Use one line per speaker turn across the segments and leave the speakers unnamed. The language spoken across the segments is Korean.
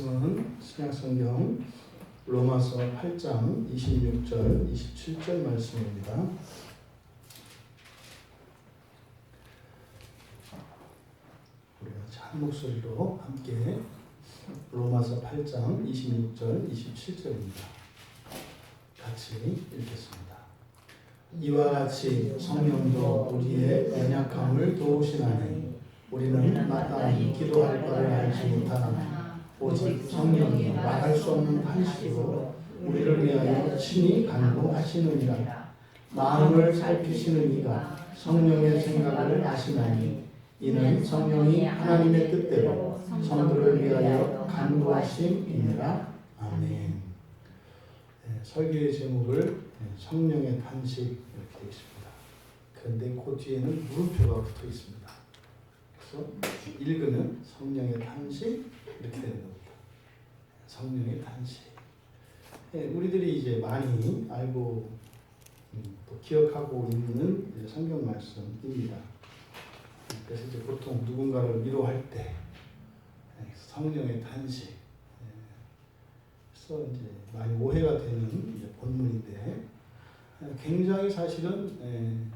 말씀은 신약성경 로마서 8장 26절, 27절 말씀입니다. 우리가 한 목소리로 함께 로마서 8장 26절, 27절입니다. 같이 읽겠습니다. 이와 같이 성령도 우리의 연약함을 도우시나니 우리는 마땅히 기도할 바를 알지 못하나 오직 성령이 말할 수 없는 탄식으로 우리를 위하여 친히 간구하시느니라. 마음을 살피시는 이가 성령의 생각을 아시나니 이는 성령이 하나님의 뜻대로 성도를 위하여 간구하심이니라. 아멘. 설교의 제목을 성령의 탄식 이렇게 되어 있습니다. 그런데 그 뒤에는 물음표가 붙어 있습니다. 그래서 읽으면 성령의 탄식 이렇게 되는 겁니다. 성령의 탄식. 우리들이 이제 많이 알고 또 기억하고 있는 성경 말씀입니다. 그래서 이제 보통 누군가를 위로할 때 성령의 탄식. 그래서 이제 많이 오해가 되는 이제 본문인데 굉장히 사실은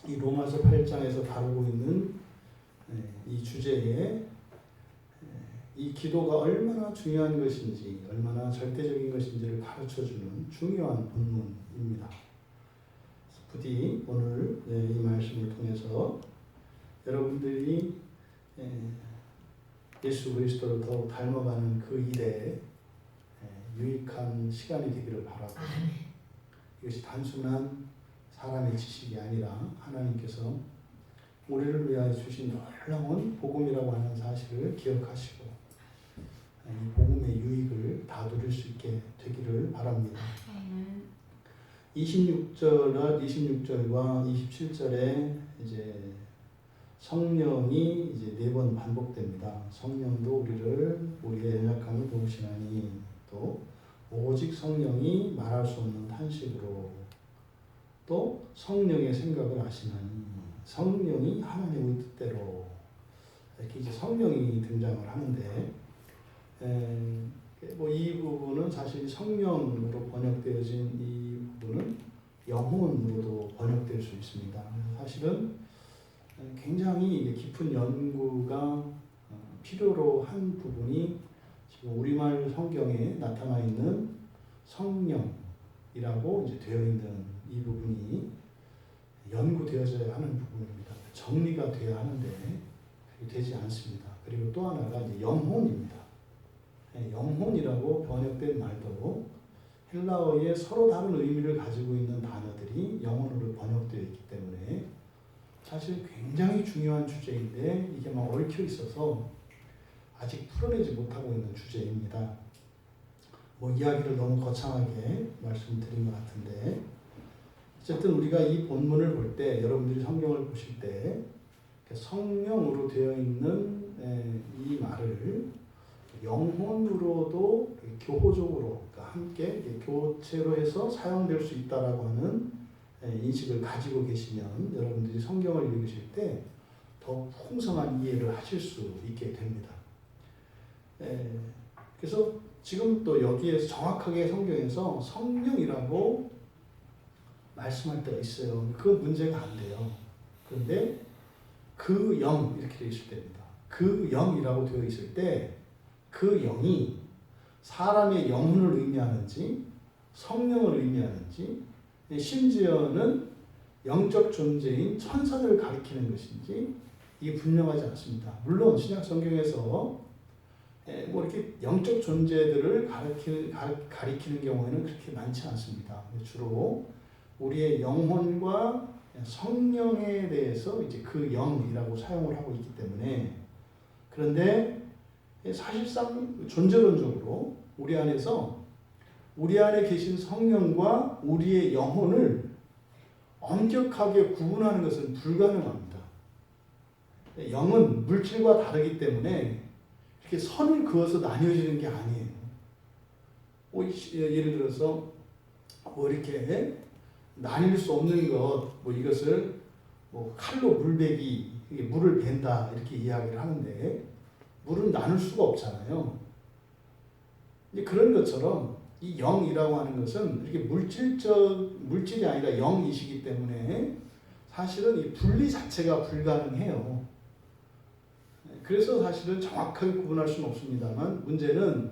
이 로마서 8장에서 다루고 있는 이 주제에 이 기도가 얼마나 중요한 것인지, 얼마나 절대적인 것인지를 가르쳐주는 중요한 본문입니다. 부디 오늘 이 말씀을 통해서 여러분들이 예수 그리스도를 더욱 닮아가는 그 일에 유익한 시간이 되기를 바라고, 이것이 단순한 사람의 지식이 아니라 하나님께서 우리를 위하여 주신 놀라운 복음이라고 하는 사실을 기억하시고 이 복음의 유익을 다 누릴 수 있게 되기를 바랍니다. 26절과 27절에 이제 성령이 이제 4번 반복됩니다. 성령도 우리의 연약함을 도우시나니, 또 오직 성령이 말할 수 없는 탄식으로, 또 성령의 생각을 아시나니, 성령이 하나님의 뜻대로, 이렇게 이제 성령이 등장을 하는데, 이 부분은 사실 성령으로 번역되어진 이 부분은 영혼으로도 번역될 수 있습니다. 사실은 굉장히 깊은 연구가 필요로 한 부분이 지금 우리말 성경에 나타나 있는 성령이라고 이제 되어 있는 이 부분이 연구되어져야 하는 부분입니다. 정리가 되어야 하는데 그게 되지 않습니다. 그리고 또 하나가 이제 영혼입니다. 영혼이라고 번역된 말도 헬라어에 서로 다른 의미를 가지고 있는 단어들이 영혼으로 번역되어 있기 때문에 사실 굉장히 중요한 주제인데 이게 막 얽혀 있어서 아직 풀어내지 못하고 있는 주제입니다. 이야기를 너무 거창하게 말씀드린 것 같은데, 어쨌든 우리가 이 본문을 볼 때, 여러분들이 성경을 보실 때 성령으로 되어 있는 이 말을 영혼으로도 교호적으로, 그러니까 함께 교체로 해서 사용될 수 있다라고 하는 인식을 가지고 계시면 여러분들이 성경을 읽으실 때 더 풍성한 이해를 하실 수 있게 됩니다. 그래서 지금 또 여기에서 정확하게 성경에서 성령이라고 말씀할 때가 있어요. 그 문제가 안 돼요. 그런데 그 영 이렇게 되어 있을 때입니다. 그 영이라고 되어 있을 때 그 영이 사람의 영혼을 의미하는지 성령을 의미하는지, 심지어는 영적 존재인 천사를 가리키는 것인지 이게 분명하지 않습니다. 물론 신약 성경에서 이렇게 영적 존재들을 가리키는 경우에는 그렇게 많지 않습니다. 주로 우리의 영혼과 성령에 대해서 이제 그 영이라고 사용을 하고 있기 때문에, 그런데 사실상 존재론적으로 우리 안에 계신 성령과 우리의 영혼을 엄격하게 구분하는 것은 불가능합니다. 영은 물질과 다르기 때문에 이렇게 선을 그어서 나뉘어지는 게 아니에요. 예를 들어서 이렇게 나뉠 수 없는 것, 이것을 칼로 물을 벤다 이렇게 이야기를 하는데, 물은 나눌 수가 없잖아요. 이제 그런 것처럼 이 영이라고 하는 것은 이렇게 물질이 아니라 영이시기 때문에 사실은 이 분리 자체가 불가능해요. 그래서 사실은 정확하게 구분할 수는 없습니다만 문제는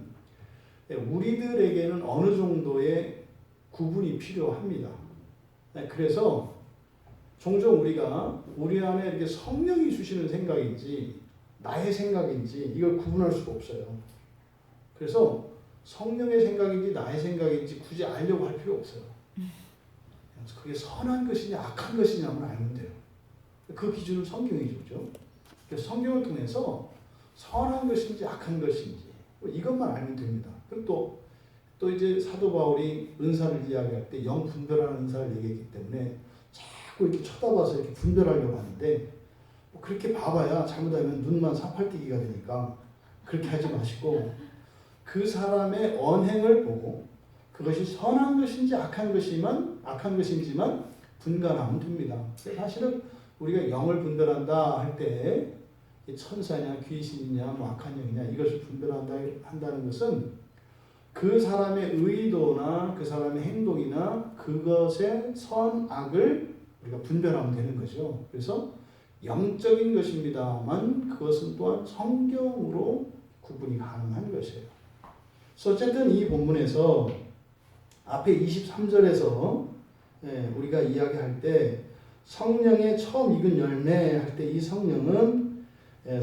우리들에게는 어느 정도의 구분이 필요합니다. 그래서 종종 우리가 우리 안에 이렇게 성령이 주시는 생각인지 나의 생각인지 이걸 구분할 수가 없어요. 그래서 성령의 생각인지 나의 생각인지 굳이 알려고 할 필요 없어요. 그게 선한 것이냐 악한 것이냐만 알면 돼요. 그 기준은 성경이 주죠. 그래서 성경을 통해서 선한 것인지 악한 것인지 이것만 알면 됩니다. 그리고 또 이제 사도 바울이 은사를 이야기할 때 영 분별하는 은사를 얘기했기 때문에 자꾸 이렇게 쳐다봐서 이렇게 분별하려고 하는데 그렇게 봐봐야 잘못하면 눈만 사팔뜨기가 되니까 그렇게 하지 마시고 그 사람의 언행을 보고 그것이 선한 것인지 악한 것인지만 분간하면 됩니다. 사실은 우리가 영을 분별한다 할 때 천사냐 귀신이냐 뭐 악한 영이냐 이것을 분별한다는 것은 그 사람의 의도나 그 사람의 행동이나 그것의 선악을 우리가 분별하면 되는 거죠. 그래서 영적인 것입니다만 그것은 또한 성경으로 구분이 가능한 것이에요. 그래서 어쨌든 이 본문에서 앞에 23절에서 우리가 이야기할 때 성령의 처음 익은 열매 할 때 이 성령은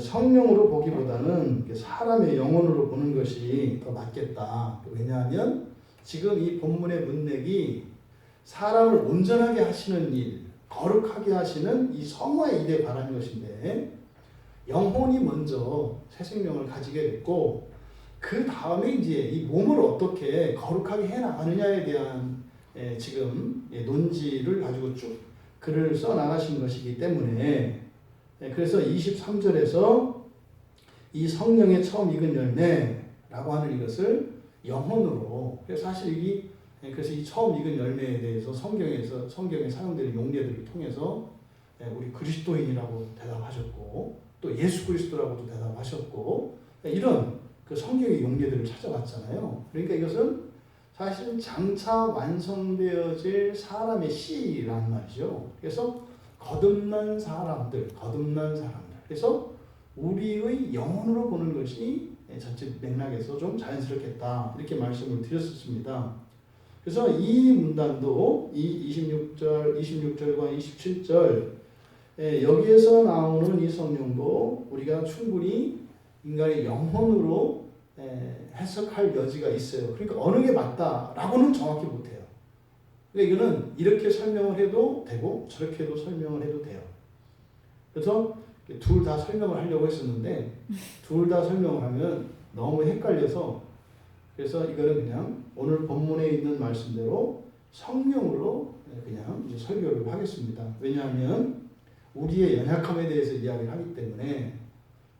성령으로 보기보다는 사람의 영혼으로 보는 것이 더 맞겠다. 왜냐하면 지금 이 본문의 문맥이 사람을 온전하게 하시는 일, 거룩하게 하시는 이 성화의 일에 관한 것인데 영혼이 먼저 새 생명을 가지게 됐고 그 다음에 이제 이 몸을 어떻게 거룩하게 해 나가느냐에 대한 지금 논지를 가지고 쭉 글을 써 나가신 것이기 때문에 그래서 23절에서 이 성령의 처음 익은 열매라고 하는 이것을 영혼으로 사실 그래서 이 처음 익은 열매에 대해서 성경에 사용되는 용례들을 통해서 우리 그리스도인이라고 대답하셨고 또 예수 그리스도라고도 대답하셨고 이런 그 성경의 용례들을 찾아봤잖아요. 그러니까 이것은 사실 장차 완성되어질 사람의 씨라는 말이죠. 그래서 거듭난 사람들. 그래서 우리의 영혼으로 보는 것이 전체 맥락에서 좀 자연스럽겠다. 이렇게 말씀을 드렸었습니다. 그래서 이 문단도 이 26절과 27절 여기에서 나오는 이 성령도 우리가 충분히 인간의 영혼으로 해석할 여지가 있어요. 그러니까 어느 게 맞다라고는 정확히 못해요. 그러니까 이거는 이렇게 설명을 해도 되고 저렇게 해도 설명을 해도 돼요. 그래서 둘 다 설명을 하려고 했었는데 둘 다 설명을 하면 너무 헷갈려서 그래서 이거는 그냥 오늘 본문에 있는 말씀대로 성령으로 그냥 이제 설교를 하겠습니다. 왜냐하면 우리의 연약함에 대해서 이야기를 하기 때문에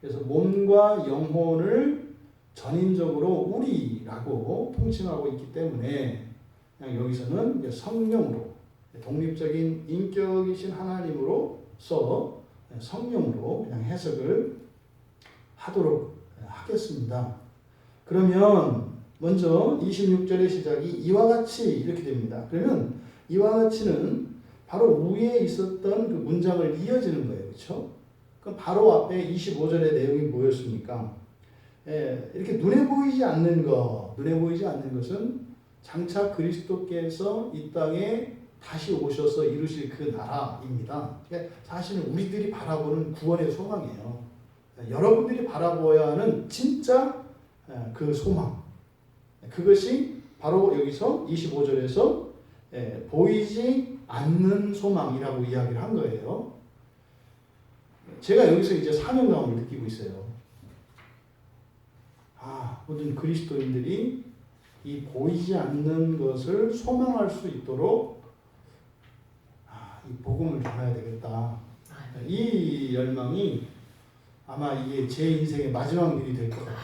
그래서 몸과 영혼을 전인적으로 우리라고 통칭하고 있기 때문에 그냥 여기서는 이제 성령으로 독립적인 인격이신 하나님으로서 성령으로 그냥 해석을 하도록 하겠습니다. 그러면 먼저 26절의 시작이 이와 같이 이렇게 됩니다. 그러면 이와 같이는 바로 위에 있었던 그 문장을 이어지는 거예요. 그렇죠? 그럼 바로 앞에 25절의 내용이 뭐였습니까? 이렇게 눈에 보이지 않는 것은 장차 그리스도께서 이 땅에 다시 오셔서 이루실 그 나라입니다. 그러니까 사실은 우리들이 바라보는 구원의 소망이에요. 여러분들이 바라보아야 하는 진짜 그 소망. 그것이 바로 여기서 25절에서 보이지 않는 소망이라고 이야기를 한 거예요. 제가 여기서 이제 사명감을 느끼고 있어요. 모든 그리스도인들이 이 보이지 않는 것을 소망할 수 있도록 이 복음을 전해야 되겠다. 이 열망이 아마 이게 제 인생의 마지막 일이 될 것 같아요.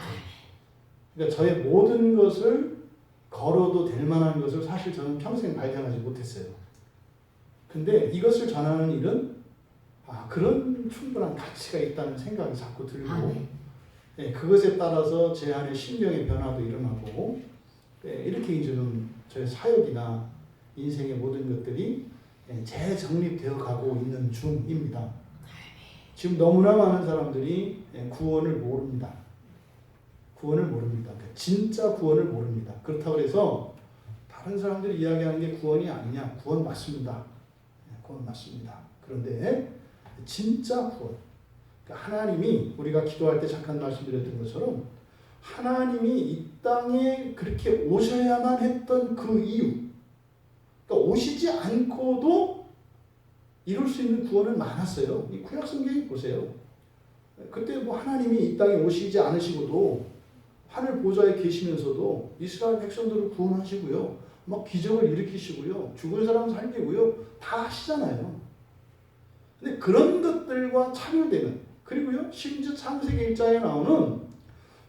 그러니까 저의 모든 것을 걸어도 될 만한 것을 사실 저는 평생 발견하지 못했어요. 근데 이것을 전하는 일은 그런 충분한 가치가 있다는 생각이 자꾸 들고 그것에 따라서 제 안에 심령의 변화도 일어나고 이렇게 이제는 저의 사역이나 인생의 모든 것들이 재정립되어 가고 있는 중입니다. 지금 너무나 많은 사람들이 구원을 모릅니다. 구원을 모릅니다. 진짜 구원을 모릅니다. 그렇다고 해서 다른 사람들이 이야기하는 게 구원이 아니냐? 구원 맞습니다. 구원 맞습니다. 그런데 진짜 구원, 그러니까 하나님이 우리가 기도할 때 잠깐 말씀드렸던 것처럼 하나님이 이 땅에 그렇게 오셔야만 했던 그 이유, 그러니까 오시지 않고도 이룰 수 있는 구원은 많았어요. 이 구약 성경에 보세요. 그때 뭐 하나님이 이 땅에 오시지 않으시고도 하늘 보좌에 계시면서도 이스라엘 백성들을 구원하시고요, 막 기적을 일으키시고요, 죽은 사람 살리고요, 다 하시잖아요. 근데 그런 것들과 차별되는, 그리고요 심지어 창세기 1장에 나오는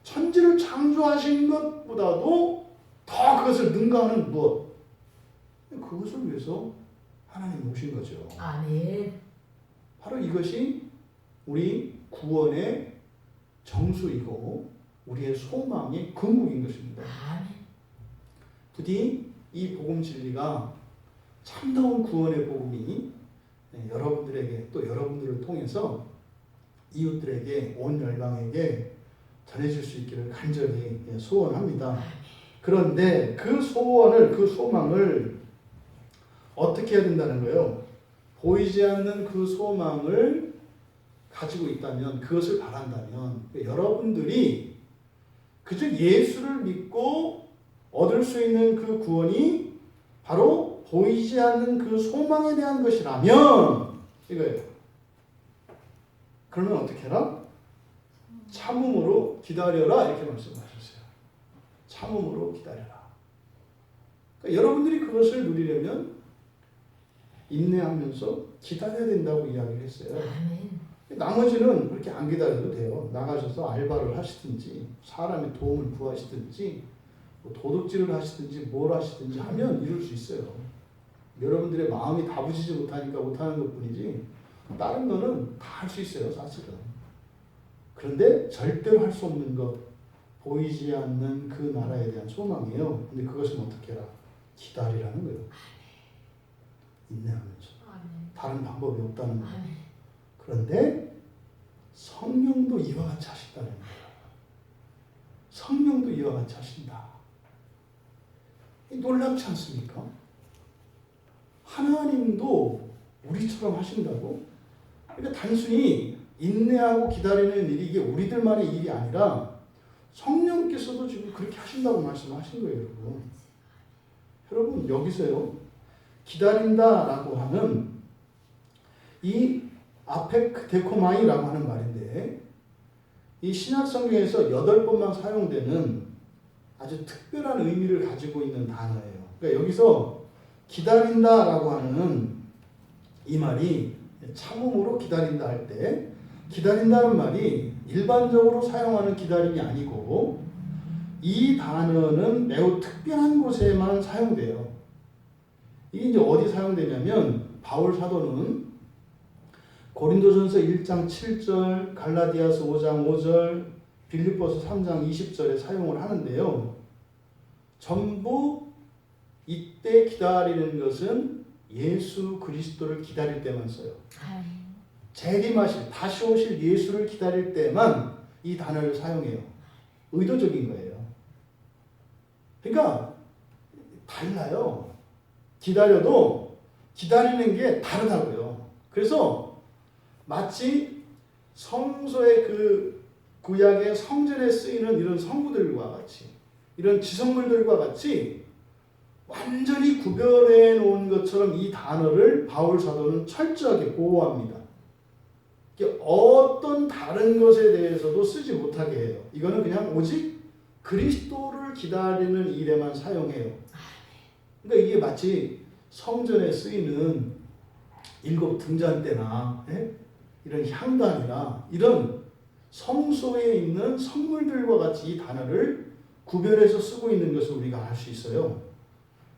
천지를 창조하신 것보다도 더 그것을 능가하는 무엇, 그것을 위해서 하나님 오신 거죠.
아멘.
바로 이것이 우리 구원의 정수이고 우리의 소망의 근국인 것입니다.
아멘.
부디 이 복음 진리가 참다운 구원의 복음이 여러분들에게 또 여러분들을 통해서 이웃들에게 온 열방에게 전해질 수 있기를 간절히 소원합니다. 그런데 그 소원을, 그 소망을 어떻게 해야 된다는 거예요? 보이지 않는 그 소망을 가지고 있다면, 그것을 바란다면 여러분들이 그저 예수를 믿고 얻을 수 있는 그 구원이 바로 보이지 않는 그 소망에 대한 것이라면 이거예요. 그러면 어떻게 해라? 참음으로 기다려라, 이렇게 말씀하셨어요. 참음으로 기다려라. 그러니까 여러분들이 그것을 누리려면 인내하면서 기다려야 된다고 이야기를 했어요. 나머지는 그렇게 안 기다려도 돼요. 나가셔서 알바를 하시든지 사람의 도움을 구하시든지 뭐 도둑질을 하시든지 뭘 하시든지 하면 이룰 수 있어요. 여러분들의 마음이 다부지지 못하니까 못하는 것뿐이지 다른 거는 다 할 수 있어요, 사실은. 그런데 절대로 할 수 없는 것, 보이지 않는 그 나라에 대한 소망이에요. 근데 그것은 어떻게 해라? 기다리라는 거예요. 인내하면서. 다른 방법이 없다는 거예요. 그런데 성령도 이와 같이 하신다는 거예요. 성령도 이와 같이 하신다. 놀랍지 않습니까? 하나님도 우리처럼 하신다고? 그러니까 단순히 인내하고 기다리는 일이 이게 우리들만의 일이 아니라 성령께서도 지금 그렇게 하신다고 말씀하신 거예요, 여러분. 여러분, 여기서요, 기다린다라고 하는 이 아펙데코마이라고 하는 말인데, 이 신약 성경에서 8번만 사용되는 아주 특별한 의미를 가지고 있는 단어예요. 그러니까 여기서 기다린다라고 하는 이 말이 참음으로 기다린다 할 때, 기다린다는 말이 일반적으로 사용하는 기다림이 아니고 이 단어는 매우 특별한 곳에만 사용돼요. 이게 이제 어디 사용되냐면 바울 사도는 고린도전서 1장 7절, 갈라디아서 5장 5절, 빌립보서 3장 20절에 사용을 하는데요. 전부 이때 기다리는 것은 예수 그리스도를 기다릴 때만 써요. 재림하실, 다시 오실 예수를 기다릴 때만 이 단어를 사용해요. 의도적인 거예요. 그러니까 달라요. 기다려도 기다리는 게 다르다고요. 그래서 마치 성소의 그 구약의 성전에 쓰이는 이런 성구들과 같이, 이런 지성물들과 같이 완전히 구별해 놓은 것처럼 이 단어를 바울 사도는 철저하게 보호합니다. 어떤 다른 것에 대해서도 쓰지 못하게 해요. 이거는 그냥 오직 그리스도를 기다리는 일에만 사용해요. 그러니까 이게 마치 성전에 쓰이는 7 등잔대나 이런 향단이나 이런 성소에 있는 성물들과 같이 이 단어를 구별해서 쓰고 있는 것을 우리가 알 수 있어요.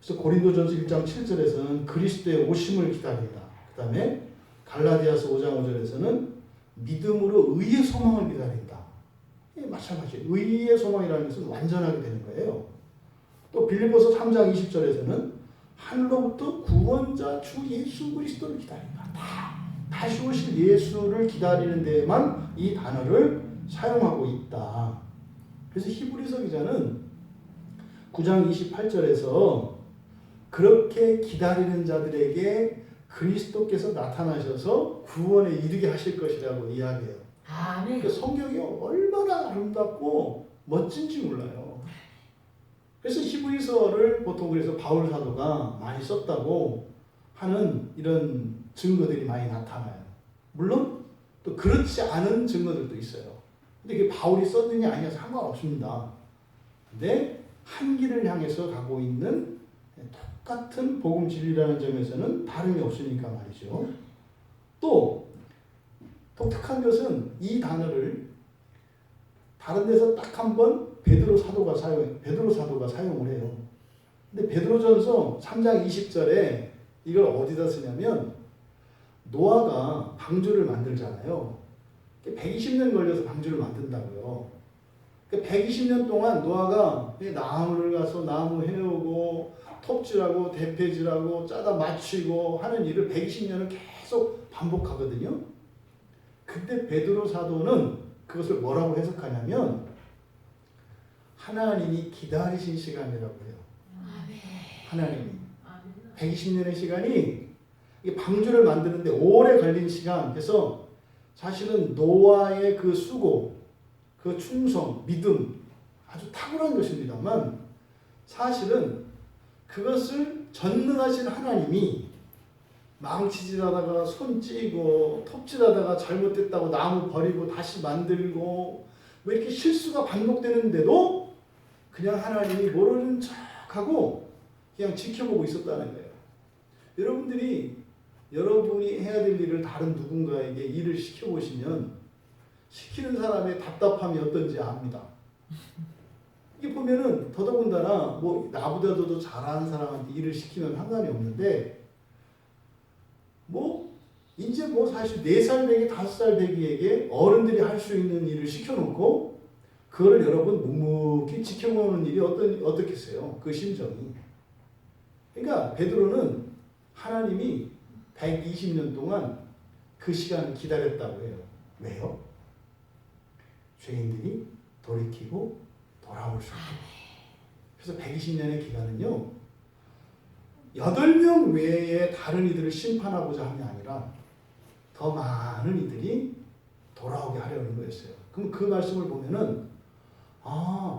그래서 고린도전서 1장 7절에서는 그리스도의 오심을 기다린다. 그 다음에 갈라디아서 5장 5절에서는 믿음으로 의의 소망을 기다린다. 마찬가지. 의의 소망이라는 것은 완전하게 되는 거예요. 또 빌립보서 3장 20절에서는 하늘로부터 구원자 주 예수 그리스도를 기다린다. 다시 오실 예수를 기다리는 데에만 이 단어를 사용하고 있다. 그래서 히브리서 기자는 9장 28절에서 그렇게 기다리는 자들에게 그리스도께서 나타나셔서 구원에 이르게 하실 것이라고 이야기해요.
아멘.
그러니까 성경이 얼마나 아름답고 멋진지 몰라요. 그래서 히브리서를 보통 그래서 바울 사도가 많이 썼다고 하는 이런 증거들이 많이 나타나요. 물론 또 그렇지 않은 증거들도 있어요. 근데 이게 바울이 썼느냐 아니냐 상관없습니다. 근데 한 길을 향해서 가고 있는 똑같은 복음 진리라는 점에서는 다름이 없으니까 말이죠. 또 독특한 것은 이 단어를 다른 데서 딱 한 번 베드로 사도가 사용을 해요. 근데 베드로전서 3장 20절에 이걸 어디다 쓰냐면 노아가 방주를 만들잖아요. 120년 걸려서 방주를 만든다고요. 120년 동안 노아가 나무를 가서 나무 해오고 톱질하고 대패질하고 짜다 맞추고 하는 일을 120년을 계속 반복하거든요. 근데 베드로 사도는 그것을 뭐라고 해석하냐면 하나님이 기다리신 시간이라고 해요. 하나님이 120년의 시간이 방주를 만드는데 오래 걸린 시간. 그래서 사실은 노아의 그 수고, 그 충성, 믿음 아주 탁월한 것입니다만 사실은 그것을 전능하신 하나님이 망치질하다가 손 찌고 톱질하다가 잘못됐다고 나무 버리고 다시 만들고 뭐 이렇게 실수가 반복되는데도 그냥 하나님이 모르는 척하고 그냥 지켜보고 있었다는 거예요. 여러분이 해야 될 일을 다른 누군가에게 일을 시켜보시면 시키는 사람의 답답함이 어떤지 압니다. 이게 보면은 더더군다나 뭐 나보다도 더 잘하는 사람한테 일을 시키면 상관이 없는데 이제 사실 4살 배기, 5살 배기에게 어른들이 할 수 있는 일을 시켜놓고 그거를 여러분 묵묵히 지켜보는 일이 어떻겠어요? 그 심정이. 그러니까 베드로는 하나님이 120년 동안 그 시간을 기다렸다고 해요. 왜요? 죄인들이 돌이키고 돌아올 수 있도록. 그래서 120년의 기간은요. 8명 외에 다른 이들을 심판하고자 함이 아니라 더 많은 이들이 돌아오게 하려는 거였어요. 그럼 그 말씀을 보면은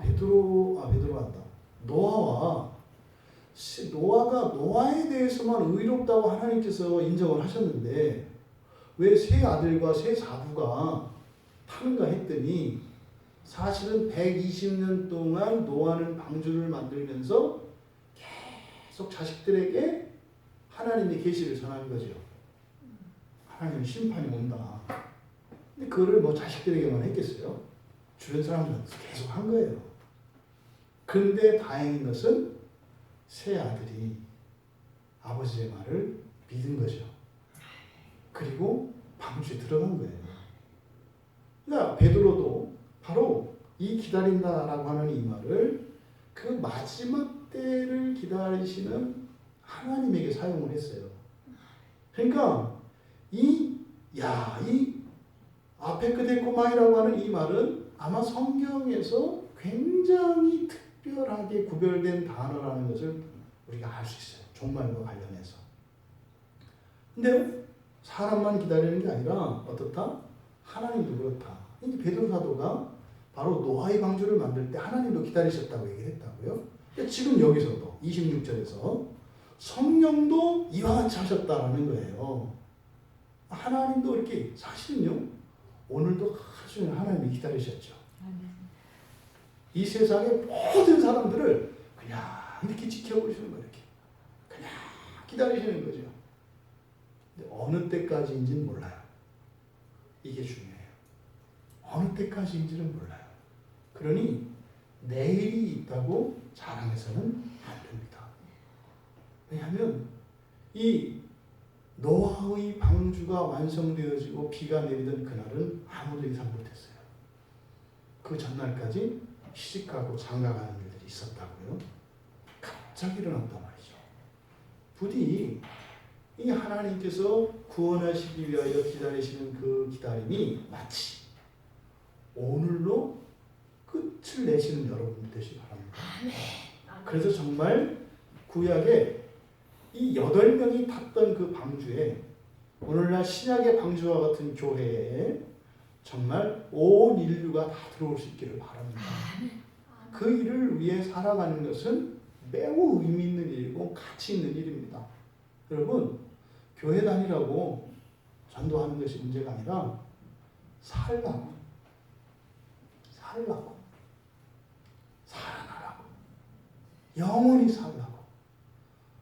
베드로한다. 노아가 노아에 대해서만 의롭다고 하나님께서 인정을 하셨는데 왜 세 아들과 세 사부가 타는가 했더니 사실은 120년 동안 노아는 방주를 만들면서 계속 자식들에게 하나님의 계시를 전하는 거죠. 하나님의 심판이 온다. 근데 그거를 자식들에게만 했겠어요? 주변 사람들은 계속 한 거예요. 그런데 다행인 것은 세 아들이 아버지의 말을 믿은 거죠. 그리고 방주에 들어간 거예요. 그러니까 베드로도 바로 이 기다린다라고 하는 이 말을 그 마지막 때를 기다리시는 하나님에게 사용을 했어요. 그러니까 이 아페크데코마이라고 하는 이 말은 아마 성경에서 굉장히 특별하게 구별된 단어라는 것을 우리가 알 수 있어요. 종말과 관련해서. 근데 사람만 기다리는 게 아니라 어떻다? 하나님도 그렇다. 이제 베드로 사도가 바로 노아의 방주를 만들 때 하나님도 기다리셨다고 얘기했다고요. 지금 여기서도 26절에서 성령도 이와 같이 하셨다라는 거예요. 하나님도 이렇게 사실은요. 오늘도 아주 하나님이 기다리셨죠. 이 세상의 모든 사람들을 그냥 이렇게 지켜보시는 거예요. 이렇게 그냥 기다리시는 거죠. 근데 어느 때까지인지는 몰라요. 이게 중요해요. 어느 때까지인지는 몰라요. 그러니 내일이 있다고 자랑해서는 안 됩니다. 왜냐하면 이 노아의 방주가 완성되어지고 비가 내리던 그날은 아무도 예상 못했어요. 그 전날까지 시집가고 장가가는 일들이 있었다고요. 갑자기 일어났단 말이죠. 부디 이 하나님께서 구원하시기 위하여 기다리시는 그 기다림이 마치 오늘로 끝을 내시는 여러분 되시기 바랍니다. 그래서 정말 구약에 이 8명이 탔던 그 방주에 오늘날 신약의 방주와 같은 교회에 정말 온 인류가 다 들어올 수 있기를 바랍니다. 그 일을 위해 살아가는 것은 매우 의미 있는 일이고 가치 있는 일입니다. 여러분, 교회 다니라고 전도하는 것이 문제가 아니라 살라고 살아나라고 영원히 살라고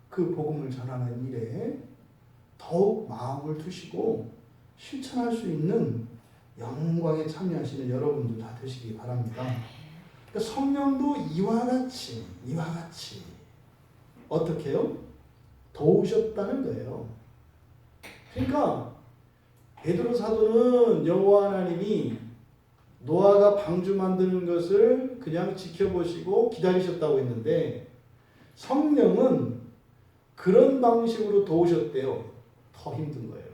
그 복음을 전하는 일에 더욱 마음을 두시고 실천할 수 있는 영광에 참여하시는 여러분들 다 되시기 바랍니다. 그러니까 성령도 이와 같이 어떻게요? 도우셨다는 거예요. 그러니까 베드로 사도는 여호와 하나님이 노아가 방주 만드는 것을 그냥 지켜보시고 기다리셨다고 했는데 성령은 그런 방식으로 도우셨대요. 더 힘든 거예요.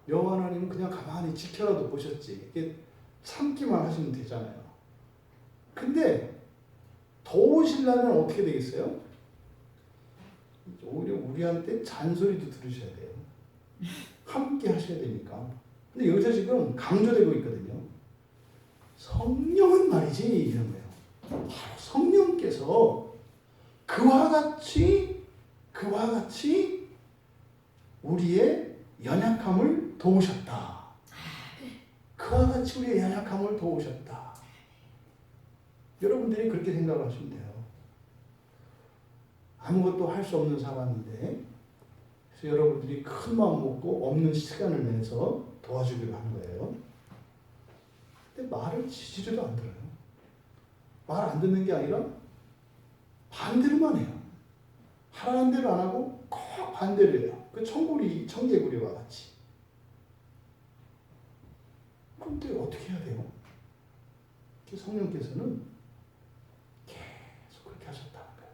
여호와 하나님은 그냥 가만히 지켜라도 보셨지. 이게 참기만 하시면 되잖아요. 근데 도우시려면 어떻게 되겠어요? 오히려 우리한테 잔소리도 들으셔야 돼요. 함께 하셔야 되니까. 근데 여기서 지금 강조되고 있거든요. 성령은 말이지 이런 거예요. 바로 성령께서 그와 같이 우리의 연약함을 도우셨다. 그와 같이 우리의 연약함을 도우셨다. 여러분들이 그렇게 생각을 하시면 돼요. 아무것도 할 수 없는 사람인데 그래서 여러분들이 큰 마음 먹고 없는 시간을 내서 도와주기로 한 거예요. 근데 말을 지지도 안 들어요. 말 안 듣는 게 아니라 반대로만 해요. 하라는 대로 안 하고 꼭 반대로 해요. 그 청개구리와 같이. 그런데 어떻게 해야 돼요? 성령께서는 계속 그렇게 하셨다는 거예요.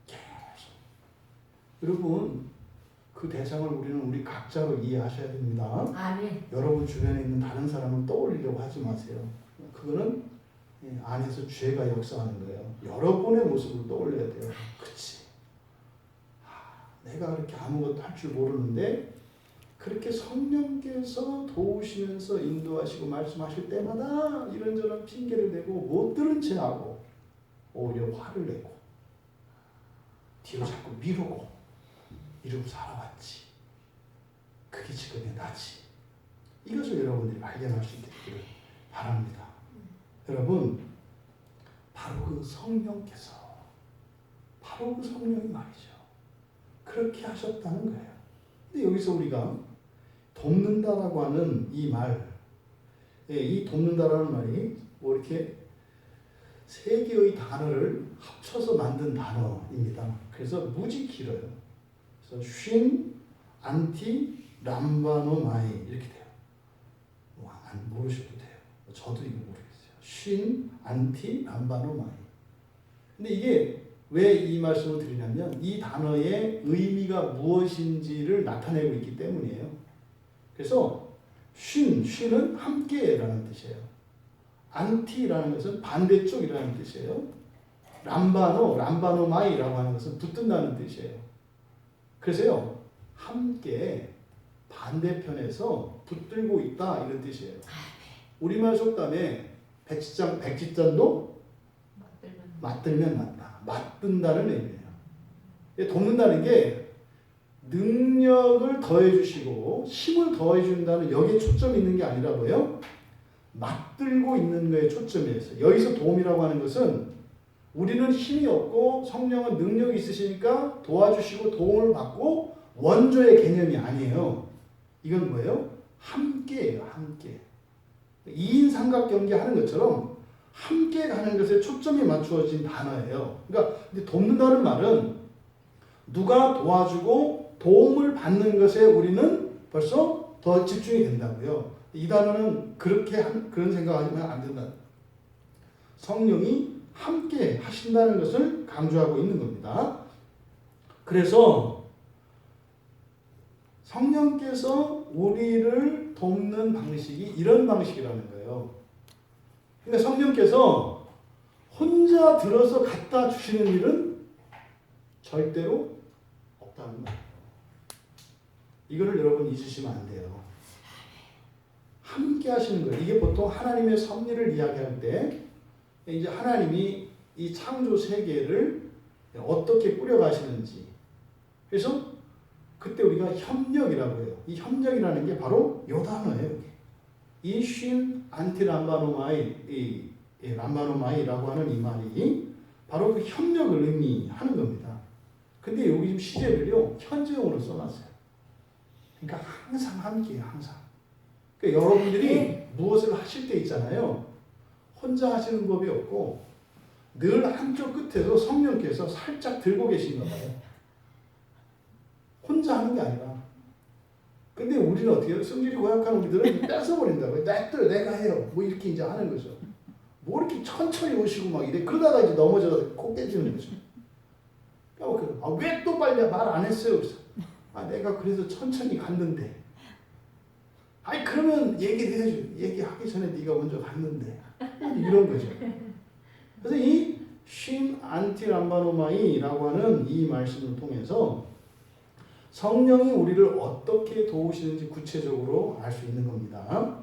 계속. 여러분, 그 대상을 우리 각자로 이해하셔야 됩니다.
아멘.
여러분 주변에 있는 다른 사람을 떠올리려고 하지 마세요. 그거는 안에서 죄가 역사하는 거예요. 여러분의 모습을 떠올려야 돼요. 그치? 내가 그렇게 아무것도 할 줄 모르는데 그렇게 성령께서 도우시면서 인도하시고 말씀하실 때마다 이런저런 핑계를 대고 못 들은 채 하고 오히려 화를 내고 뒤로 자꾸 미루고 이러고 살아왔지. 그게 지금의 나지. 이것을 여러분들이 발견할 수 있기를 바랍니다. 여러분, 바로 그 성령께서 바로 그 성령이 말이죠. 그렇게 하셨다는 거예요. 근데 여기서 우리가 돕는다라고 하는 이 말, 이 돕는다라는 말이 뭐 이렇게 세 개의 단어를 합쳐서 만든 단어입니다. 그래서 무지 길어요. 그래서 쉰, 안티, 람바노마이 이렇게 돼요. 뭐 안 모르셔도 돼요. 저도 이거 모르겠어요. 쉰, 안티, 람바노마이. 근데 이게 왜 이 말씀을 드리냐면 이 단어의 의미가 무엇인지를 나타내고 있기 때문이에요. 그래서 쉰은 함께라는 뜻이에요. 안티라는 것은 반대쪽이라는 뜻이에요. 람바노마이라고 하는 것은 붙든다는 뜻이에요. 그래서요, 함께 반대편에서 붙들고 있다 이런 뜻이에요. 우리말 속담에 백지장도 맞들면 맞다. 맞든다는 의미예요. 돕는다는 게 능력을 더해주시고 힘을 더해준다는 여기에 초점이 있는 게 아니라고요. 맞들고 있는 거에 초점이 있어요. 여기서 도움이라고 하는 것은 우리는 힘이 없고 성령은 능력이 있으시니까 도와주시고 도움을 받고 원조의 개념이 아니에요. 이건 뭐예요? 함께예요. 함께. 2인 삼각경기 하는 것처럼 함께 가는 것에 초점이 맞추어진 단어예요. 그러니까 돕는다는 말은 누가 도와주고 도움을 받는 것에 우리는 벌써 더 집중이 된다고요. 이 단어는 그런 생각하시면 안 된다. 성령이 함께 하신다는 것을 강조하고 있는 겁니다. 그래서 성령께서 우리를 돕는 방식이 이런 방식이라는 거예요. 그러니까 성령께서 혼자 들어서 갖다 주시는 일은 절대로 없다는 거예요. 이거를 여러분 잊으시면 안 돼요. 함께 하시는 거예요. 이게 보통 하나님의 섭리를 이야기할 때 이제 하나님이 이 창조 세계를 어떻게 꾸려가시는지. 그래서 그때 우리가 협력이라고 해요. 이 협력이라는 게 바로 요 단어예요. 이 쉰 안티람바노마이, 람바노마이라고 하는 이 말이 바로 그 협력을 의미하는 겁니다. 근데 여기 지금 시제를요, 현재형으로 써놨어요. 그러니까 항상 함께해요, 항상. 그러니까 여러분들이 무엇을 하실 때 있잖아요. 혼자 하시는 법이 없고 늘 한쪽 끝에서 성령께서 살짝 들고 계신가 봐요. 혼자 하는 게 아니라. 근데 우리는 어떻게 해요? 성질이 고약한 우리들은 뺏어버린다고요. 내가 해요. 뭐 이렇게 이제 하는 거죠. 뭐 이렇게 천천히 오시고 막 이래. 그러다가 이제 넘어져서 코 깨지는 거죠. 왜 또 빨리 말 안 했어요? 그래서 내가 그래서 천천히 갔는데. 아니 그러면 얘기를 해줘. 얘기하기 전에 네가 먼저 갔는데. 이런 거죠. 그래서 이 쉼 안티람바노마이라고 하는 이 말씀을 통해서 성령이 우리를 어떻게 도우시는지 구체적으로 알 수 있는 겁니다.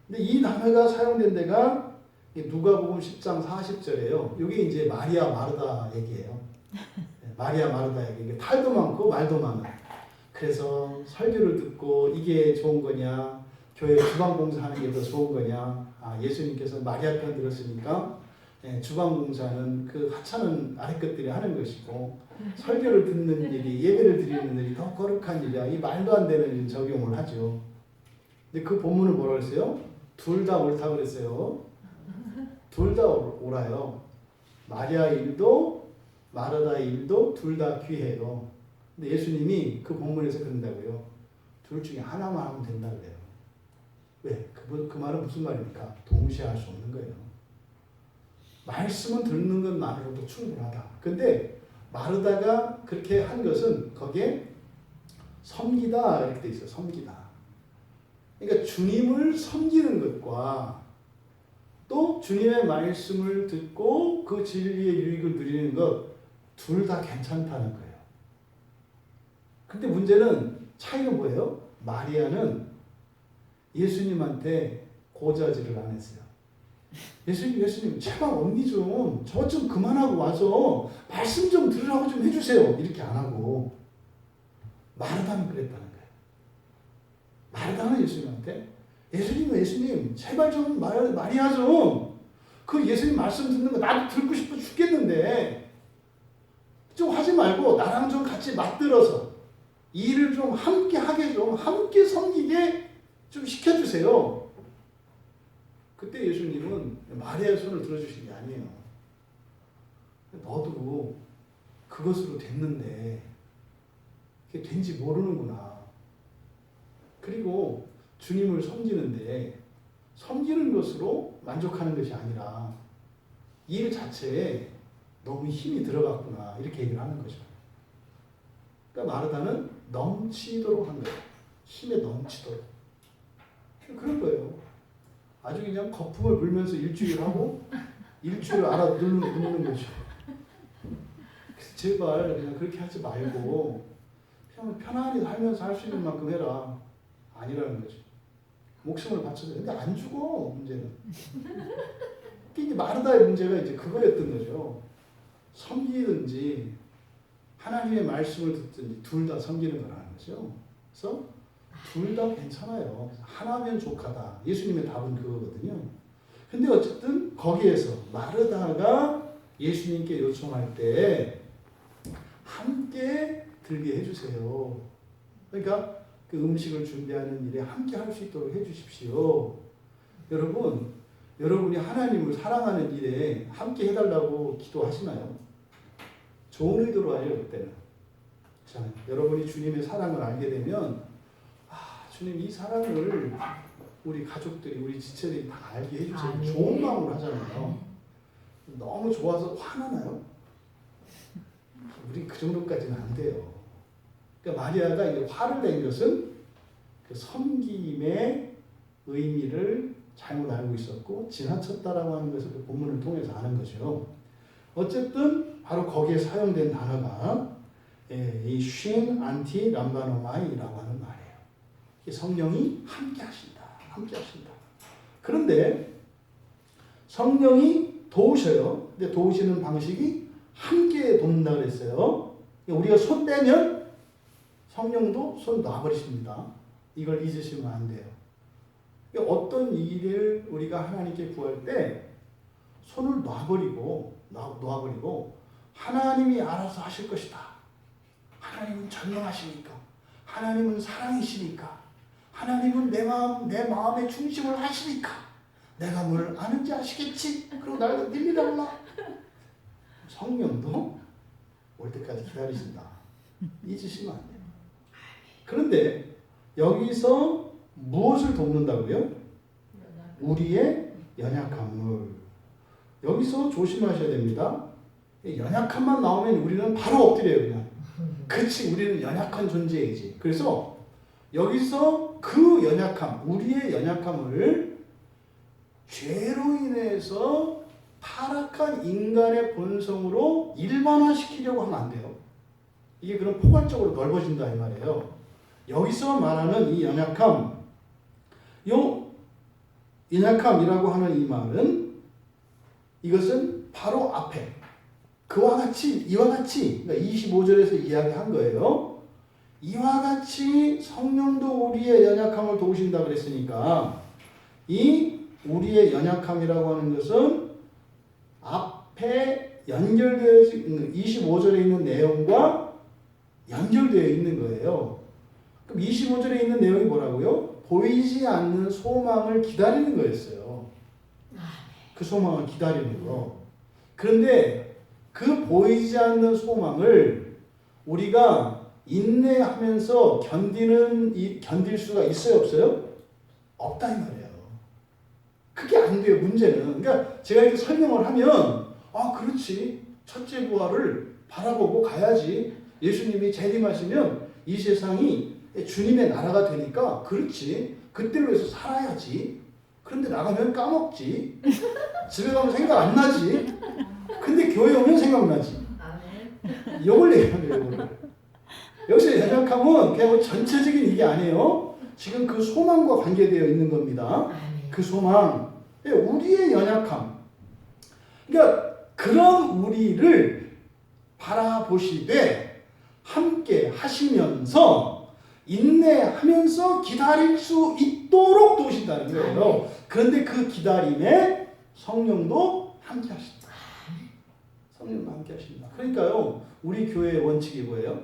근데 이 단어가 사용된 데가 누가복음 10장 40절이에요. 이게 이제 마리아 마르다 얘기예요. 마리아 마르다 얘기. 탈도 많고 말도 많아. 그래서 설교를 듣고 이게 좋은 거냐, 교회 주방 봉사하는 게 더 좋은 거냐. 예수님께서 마리아 편 들었으니까 주방 봉사는 그 하찮은 아랫것들이 하는 것이고 설교를 듣는 일이, 예배를 드리는 일이 더 거룩한 일이야. 이 말도 안 되는 일 적용을 하죠. 근데 그 본문을 뭐라고 했어요? 둘 다 옳다고 그랬어요. 둘 다 옳아요. 마리아 일도 마르다 일도 둘 다 귀해요. 근데 예수님이 그 본문에서 그런다고요. 둘 중에 하나만 하면 된다 그래요. 왜? 그 말은 무슨 말입니까? 동시에 할 수 없는 거예요. 말씀은 듣는 것만으로도 충분하다. 근데 마르다가 그렇게 한 것은 거기에 섬기다 이렇게 돼 있어요. 섬기다. 그러니까 주님을 섬기는 것과 또 주님의 말씀을 듣고 그 진리의 유익을 누리는 것 둘 다 괜찮다는 거예요. 근데 문제는 차이는 뭐예요? 마리아는 예수님한테 고자질을 안 했어요. 예수님, 제발 언니 저 좀 그만하고 와서 말씀 좀 들으라고 좀 해주세요. 이렇게 안 하고 마르다는 그랬다는 거예요. 마르다는 예수님한테 예수님, 제발 좀 마리아 좀 그 예수님 말씀 듣는 거 나도 듣고 싶어 죽겠는데 좀 하지 말고 나랑 좀 같이 맞들어서 일을 좀 함께 하게 좀 함께 섬기게 좀 시켜주세요. 그때 예수님은 마리아의 손을 들어주신 게 아니에요. 너도 그것으로 됐는데 그게 된지 모르는구나. 그리고 주님을 섬기는데 섬기는 것으로 만족하는 것이 아니라 일 자체에 너무 힘이 들어갔구나 이렇게 얘기를 하는 거죠. 그러니까 마르다는 넘치도록 한 거예요. 힘에 넘치도록. 그런 거예요. 아주 그냥 거품을 불면서 일주일 하고 일주일 알아 눕는 거죠. 그래서 제발 그냥 그렇게 하지 말고 그냥 편안히 살면서 할 수 있는 만큼 해라. 아니라는 거죠. 목숨을 바쳐서. 근데 안 죽어, 문제는. 이게 마르다의 문제가 이제 그거였던 거죠. 섬기든지 하나님의 말씀을 듣든지 둘 다 섬기는 거라는 거죠. 그래서 둘 다 괜찮아요. 하나면 족하다. 예수님의 답은 그거거든요. 근데 어쨌든 거기에서 마르다가 예수님께 요청할 때 함께 들게 해주세요. 그러니까 그 음식을 준비하는 일에 함께 할 수 있도록 해주십시오. 여러분이 하나님을 사랑하는 일에 함께 해달라고 기도하시나요? 좋은 의도로 하죠, 그때는. 여러분이 주님의 사랑을 알게 되면 주님 이 사랑을 우리 가족들이 우리 지체들이 다 알게 해주세요.
아멘.
좋은 마음으로 하잖아요. 너무 좋아서 화나나요? 우리 그 정도까지는 안 돼요. 그러니까 마리아가 이제 화를 낸 것은 그 섬김의 의미를 잘못 알고 있었고 지나쳤다라고 하는 것을 그 본문을 통해서 아는 거죠. 어쨌든 바로 거기에 사용된 단어가 이 쉰 안티 람바노마이라고 하는 말이에요. 성령이 함께 하신다. 함께 하신다. 그런데 성령이 도우셔요. 근데 도우시는 방식이 함께 돕는다 그랬어요. 우리가 손 떼면 성령도 손 놔버리십니다. 이걸 잊으시면 안 돼요. 어떤 일을 우리가 하나님께 구할 때 손을 놔버리고 하나님이 알아서 하실 것이다. 하나님은 전능하시니까. 하나님은 사랑이시니까. 하나님은 내 마음의 중심을 하시니까. 내가 뭘 아는지 아시겠지? 그리고 나를 밀리달라. 성령도 올 때까지 기다리신다. 잊으시면 안 돼요. 그런데 여기서 무엇을 돕는다고요? 우리의 연약함을. 여기서 조심하셔야 됩니다. 연약함만 나오면 우리는 바로 엎드려요. 그냥. 그치, 우리는 연약한 존재이지. 그래서 여기서 그 연약함, 우리의 연약함을 죄로 인해서 타락한 인간의 본성으로 일반화시키려고 하면 안 돼요. 이게 그럼 포괄적으로 넓어진다 이 말이에요. 여기서 말하는 이 연약함, 연약함이라고 하는 이 말은 이것은 바로 앞에 그와 같이 이와 같이 그러니까 25절에서 이야기한 거예요. 이와 같이 성령도 우리의 연약함을 도우신다 그랬으니까 이 우리의 연약함이라고 하는 것은 앞에 연결되어 25절에 있는 내용과 연결되어 있는 거예요. 그럼 25절에 있는 내용이 뭐라고요? 보이지 않는 소망을 기다리는 거였어요. 그 소망을 기다리는 거. 그런데 그 보이지 않는 소망을 우리가 인내하면서 견딜 수가 있어요, 없어요? 없다 이 말이에요. 그게 안 돼요, 문제는. 그러니까 제가 이렇게 설명을 하면 그렇지. 첫째 부활을 바라보고 가야지. 예수님이 재림하시면 이 세상이 주님의 나라가 되니까 그렇지. 그때로 해서 살아야지. 그런데 나가면 까먹지. 집에 가면 생각 안 나지. 근데 교회 오면 생각나지. 이걸 얘기하는 거예요. 여기서 연약함은 그냥 전체적인 이게 아니에요. 지금 그 소망과 관계되어 있는 겁니다. 그 소망. 우리의 연약함. 그러니까 그런 우리를 바라보시되 함께 하시면서 인내하면서 기다릴 수 있도록 도우신다는 거예요. 그런데 그 기다림에 성령도 함께 하신다. 성령도 함께 하신다. 그러니까요, 우리 교회의 원칙이 뭐예요?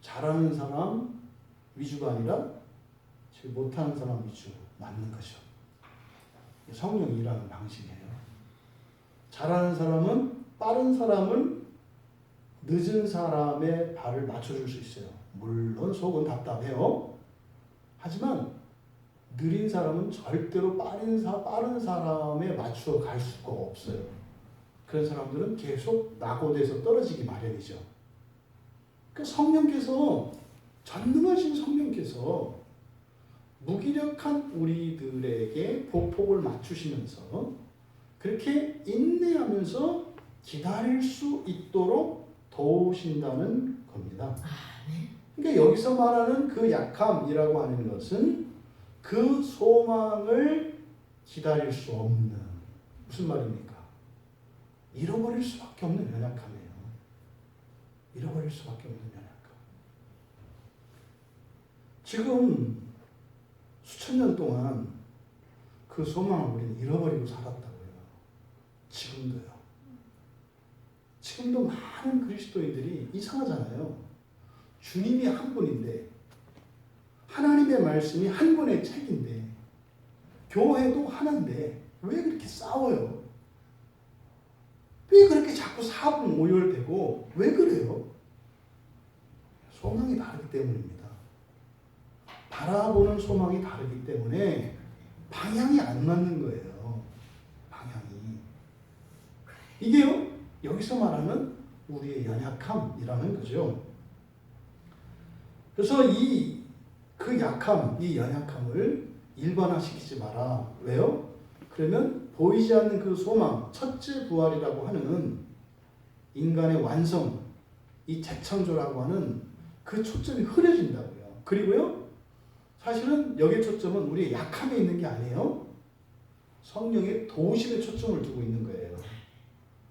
잘하는 사람 위주가 아니라 못하는 사람 위주 맞는 거죠. 성령이 일하는 방식이에요. 잘하는 사람은 빠른 사람을 늦은 사람의 발을 맞춰줄 수 있어요. 물론 속은 답답해요. 하지만 느린 사람은 절대로 빠른 사람에 맞춰 갈 수가 없어요. 그런 사람들은 계속 낙오돼서 떨어지기 마련이죠. 그 성령께서, 전능하신 성령께서 무기력한 우리들에게 보폭을 맞추시면서 그렇게 인내하면서 기다릴 수 있도록 도우신다는 겁니다. 그러니까 여기서 말하는 그 약함이라고 하는 것은 그 소망을 기다릴 수 없는, 무슨 말입니까? 잃어버릴 수밖에 없는 연약함이에요. 잃어버릴 수밖에 없는 연약함. 지금 수천 년 동안 그 소망을 우리는 잃어버리고 살았다고요. 지금도요. 지금도 많은 그리스도인들이 이상하잖아요. 주님이 한 분인데, 하나님의 말씀이 한 분의 책인데, 교회도 하나인데 왜 그렇게 싸워요? 왜 그렇게 자꾸 사분 오열되고 왜 그래요? 소망이 다르기 때문입니다. 바라보는 소망이 다르기 때문에 방향이 안 맞는 거예요. 방향이. 이게요, 여기서 말하는 우리의 연약함이라는 거죠. 그래서 그 약함, 이 연약함을 일반화시키지 마라. 왜요? 그러면 보이지 않는 그 소망, 첫째 부활이라고 하는 인간의 완성, 이 재창조라고 하는 그 초점이 흐려진다고요. 그리고요, 사실은 여기에 초점은 우리의 약함에 있는 게 아니에요. 성령의 도우심에 초점을 두고 있는 거예요.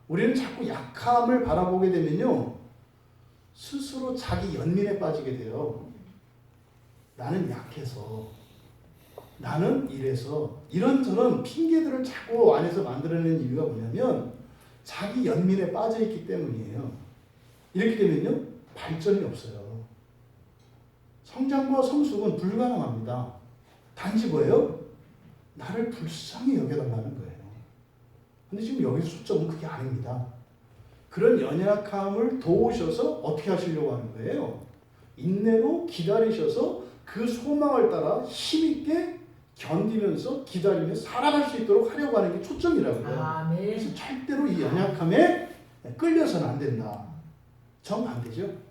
우리는 자꾸 약함을 바라보게 되면요, 스스로 자기 연민에 빠지게 돼요. 나는 약해서, 나는 이래서, 이런저런 핑계들을 자꾸 안에서 만들어내는 이유가 뭐냐면 자기 연민에 빠져있기 때문이에요. 이렇게 되면요, 발전이 없어요. 성장과 성숙은 불가능합니다. 단지 뭐예요? 나를 불쌍히 여겨달라는 거예요. 근데 지금 여기서 초점은 그게 아닙니다. 그런 연약함을 도우셔서 어떻게 하시려고 하는 거예요? 인내로 기다리셔서 그 소망을 따라 힘있게 견디면서 기다리며 살아갈 수 있도록 하려고 하는 게 초점이라고요.
아멘.
그래서 절대로 이 연약함에 끌려서는 안 된다. 정반대죠.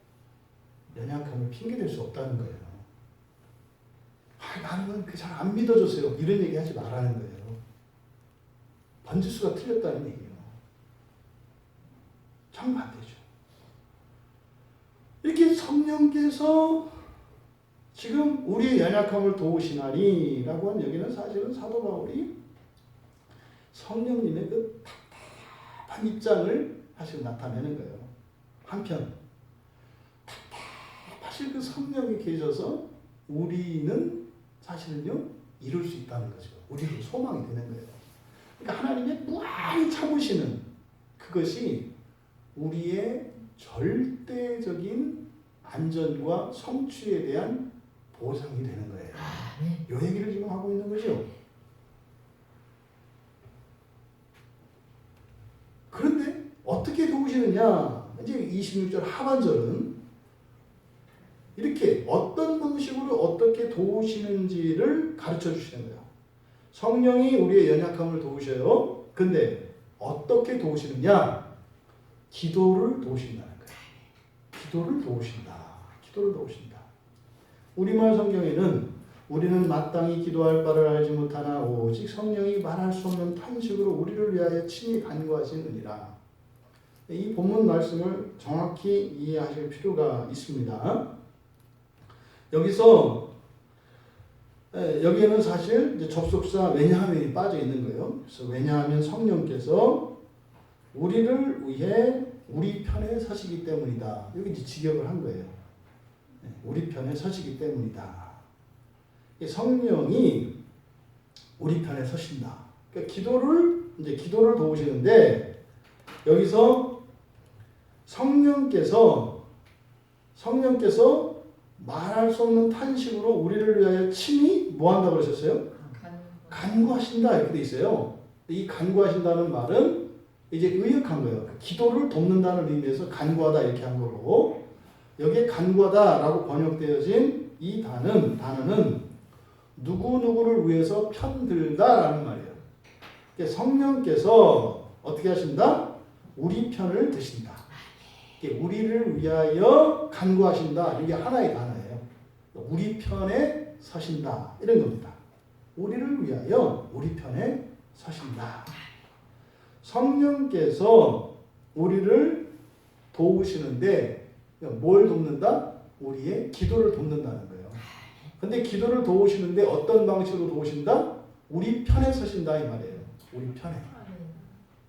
연약함을 핑계댈 수 없다는 거예요. 나는 그 잘 안 믿어줬어요. 이런 얘기 하지 말라는 거예요. 번지수가 틀렸다는 얘기예요. 정반대죠. 이렇게 성령께서 지금 우리의 연약함을 도우시나니라고 한 여기는 사실은 사도 바울이 성령님의 그 답답한 입장을 사실 나타내는 거예요. 한편 답답하실 그 성령이 계셔서 우리는 사실은요, 이룰 수 있다는 거죠. 우리도 소망이 되는 거예요. 그러니까 하나님의 무한히 참으시는 그것이 우리의 절대적인 안전과 성취에 대한 보상이 되는 거예요. 이 얘기를 지금 하고 있는 거죠. 그런데 어떻게 도우시느냐? 이제 26절 하반절은 이렇게 어떤 방식으로 어떻게 도우시는지를 가르쳐 주시는 거예요. 성령이 우리의 연약함을 도우셔요. 근데 어떻게 도우시느냐? 기도를 도우신다는 거예요. 기도를 도우신다. 기도를 도우신다. 우리말 성경에는 우리는 마땅히 기도할 바를 알지 못하나 오직 성령이 말할 수 없는 탄식으로 우리를 위하여 친히 간구하시느니라. 이 본문 말씀을 정확히 이해하실 필요가 있습니다. 여기서 여기에는 사실 이제 접속사 왜냐하면이 빠져 있는 거예요. 그래서 왜냐하면 성령께서 우리를 위해 우리 편에 서시기 때문이다. 여기 이제 직역을 한 거예요. 우리 편에 서시기 때문이다. 성령이 우리 편에 서신다. 그러니까 기도를 도우시는데 여기서 성령께서 말할 수 없는 탄식으로 우리를 위하여 친히 뭐 한다고 그러셨어요? 간구하신다 이렇게 돼 있어요. 이 간구하신다는 말은 이제 의역한 거예요. 기도를 돕는다는 의미에서 간구하다 이렇게 한 거고, 여기에 간구하다라고 번역되어진 이 단어는 누구누구를 위해서 편들다라는 말이에요. 그러니까 성령께서 어떻게 하신다? 우리 편을 드신다. 우리를 위하여 간구하신다. 이게 하나의 단어예요. 우리 편에 서신다. 이런 겁니다. 우리를 위하여 우리 편에 서신다. 성령께서 우리를 도우시는데 뭘 돕는다? 우리의 기도를 돕는다는 거예요. 근데 기도를 도우시는데 어떤 방식으로 도우신다? 우리 편에 서신다 이 말이에요. 우리 편에.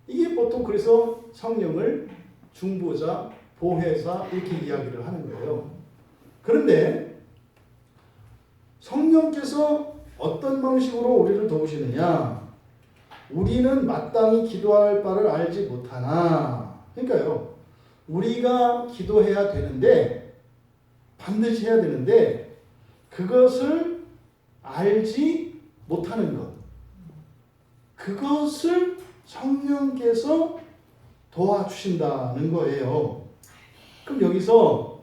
이게 보통 그래서 성령을 중보자, 보혜사 이렇게 이야기를 하는 거예요. 그런데 성령께서 어떤 방식으로 우리를 도우시느냐? 우리는 마땅히 기도할 바를 알지 못하나. 그러니까요, 우리가 기도해야 되는데, 반드시 해야 되는데, 그것을 알지 못하는 것. 그것을 성령께서 도와주신다는 거예요. 그럼 여기서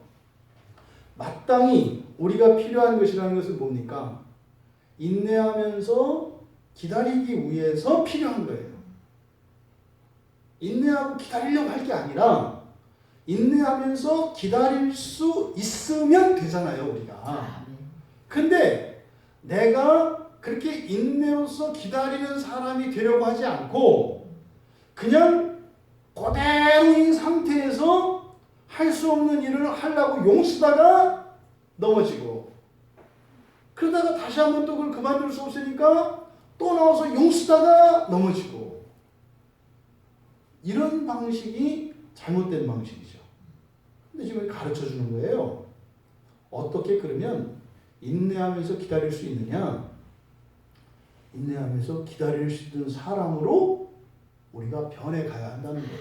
마땅히 우리가 필요한 것이라는 것은 뭡니까? 인내하면서 기다리기 위해서 필요한 거예요. 인내하고 기다리려고 할 게 아니라 인내하면서 기다릴 수 있으면 되잖아요, 우리가. 근데 내가 그렇게 인내로서 기다리는 사람이 되려고 하지 않고 그냥 그대로인 상태에서 할 수 없는 일을 하려고 용쓰다가 넘어지고 그러다가 다시 한번 또 그걸 그만둘 수 없으니까 또 나와서 용쓰다가 넘어지고 이런 방식이 잘못된 방식이죠. 근데 지금 가르쳐 주는 거예요. 어떻게 그러면 인내하면서 기다릴 수 있느냐? 인내하면서 기다릴 수 있는 사람으로 우리가 변해가야 한다는 거예요.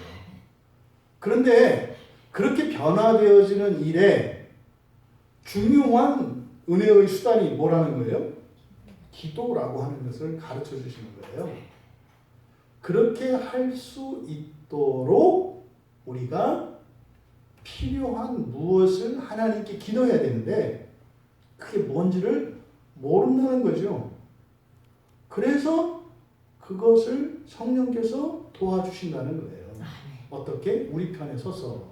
그런데 그렇게 변화되어지는 일에 중요한 은혜의 수단이 뭐라는 거예요? 기도라고 하는 것을 가르쳐 주시는 거예요. 그렇게 할 수 있도록 우리가 필요한 무엇을 하나님께 기도해야 되는데 그게 뭔지를 모른다는 거죠. 그래서 그것을 성령께서 도와주신다는 거예요. 어떻게? 우리 편에 서서.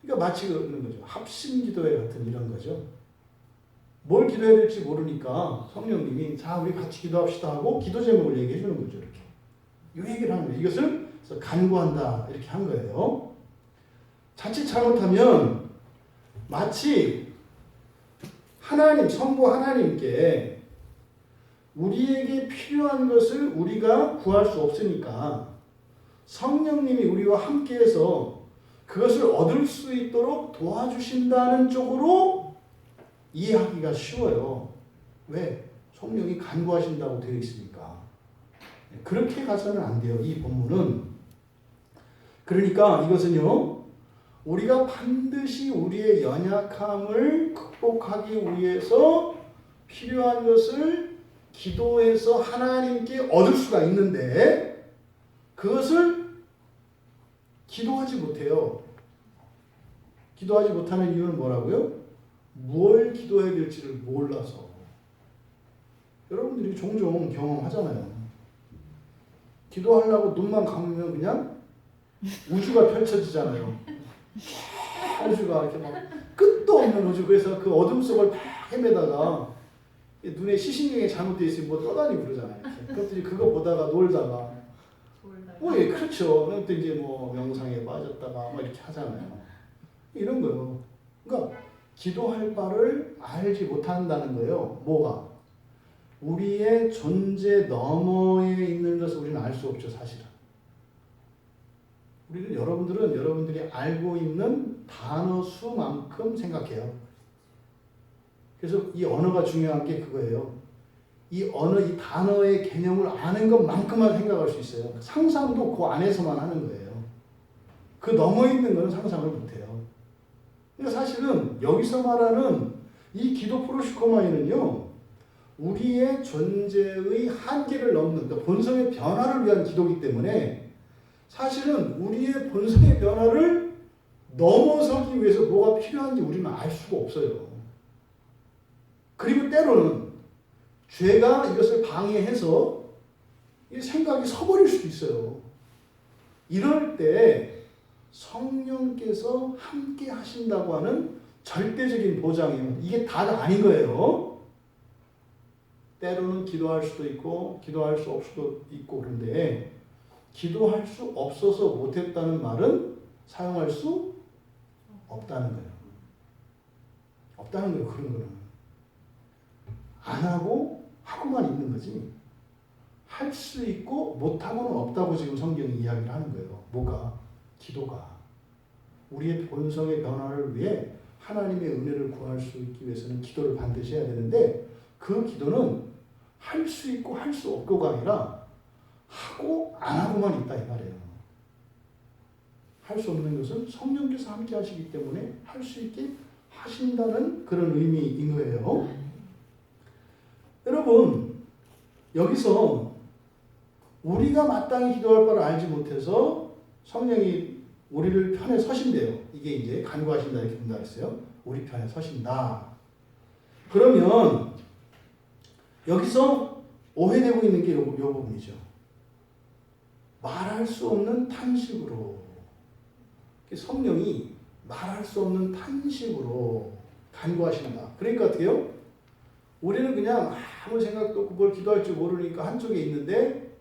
그러니까 마치 그런 거죠. 합심 기도회 같은 이런 거죠. 뭘 기도해야 될지 모르니까 성령님이 자 우리 같이 기도합시다 하고 기도 제목을 얘기해 주는 거죠. 이렇게. 이 얘기를 하는 거예요. 이것을 간구한다 이렇게 한 거예요. 자칫 잘못하면 마치 하나님, 성부 하나님께 우리에게 필요한 것을 우리가 구할 수 없으니까 성령님이 우리와 함께해서 그것을 얻을 수 있도록 도와주신다는 쪽으로 이해하기가 쉬워요. 왜? 성령이 간구하신다고 되어 있으니까. 그렇게 가서는 안 돼요. 이 본문은. 그러니까 이것은요. 우리가 반드시 우리의 연약함을 극복하기 위해서 필요한 것을 기도해서 하나님께 얻을 수가 있는데 그것을 기도하지 못해요. 기도하지 못하는 이유는 뭐라고요? 뭘 기도해야 될지를 몰라서. 여러분들이 종종 경험하잖아요. 기도하려고 눈만 감으면 그냥 우주가 펼쳐지잖아요. 우주가 이렇게 막 끝도 없는 우주. 그래서 그 어둠 속을 막 헤매다가 눈에 시신경이 잘못되어 있으면 뭐 떠다니고 그러잖아요. 그것들이 그거 보다가 놀다가 예, 그렇죠. 그것도 이제 뭐 명상에 빠졌다가 막 이렇게 하잖아요. 이런 거요. 그러니까 기도할 바를 알지 못한다는 거예요. 뭐가? 우리의 존재 너머에 있는 것을 우리는 알 수 없죠, 사실은. 우리는 여러분들이 알고 있는 단어 수만큼 생각해요. 그래서 이 언어가 중요한 게 그거예요. 이 언어, 이 단어의 개념을 아는 것만큼만 생각할 수 있어요. 상상도 그 안에서만 하는 거예요. 그 넘어 있는 거는 상상을 못해요. 그러니까 사실은 여기서 말하는 이 기도 프로시코마이는요, 우리의 존재의 한계를 넘는, 그러니까 본성의 변화를 위한 기도이기 때문에 사실은 우리의 본성의 변화를 넘어서기 위해서 뭐가 필요한지 우리는 알 수가 없어요. 그리고 때로는 죄가 이것을 방해해서 이 생각이 서버릴 수도 있어요. 이럴 때 성령께서 함께 하신다고 하는 절대적인 보장이에요. 이게 다가 아닌 거예요. 때로는 기도할 수도 있고 기도할 수 없을 수도 있고 그런데 기도할 수 없어서 못했다는 말은 사용할 수 없다는 거예요. 없다는 거예요. 그런 거는. 안 하고 하고만 있는 거지. 할 수 있고 못하고는 없다고 지금 성경이 이야기를 하는 거예요. 뭐가? 기도가. 우리의 본성의 변화를 위해 하나님의 은혜를 구할 수 있기 위해서는 기도를 반드시 해야 되는데 그 기도는 할 수 있고 할 수 없고가 아니라 하고 안 하고만 있다 이 말이에요. 할 수 없는 것은 성령께서 함께 하시기 때문에 할 수 있게 하신다는 그런 의미인 거예요. 여러분 여기서 우리가 마땅히 기도할 바를 알지 못해서 성령이 우리를 편에 서신대요. 이게 이제 간구하신다 이렇게 본다 했어요. 우리 편에 서신다. 그러면 여기서 오해되고 있는 게 요 부분이죠. 말할 수 없는 탄식으로. 성령이 말할 수 없는 탄식으로 간구하신다. 그러니까 어떻게 해요? 우리는 그냥 아무 생각도 없고 뭘 기도할 줄 모르니까 한쪽에 있는데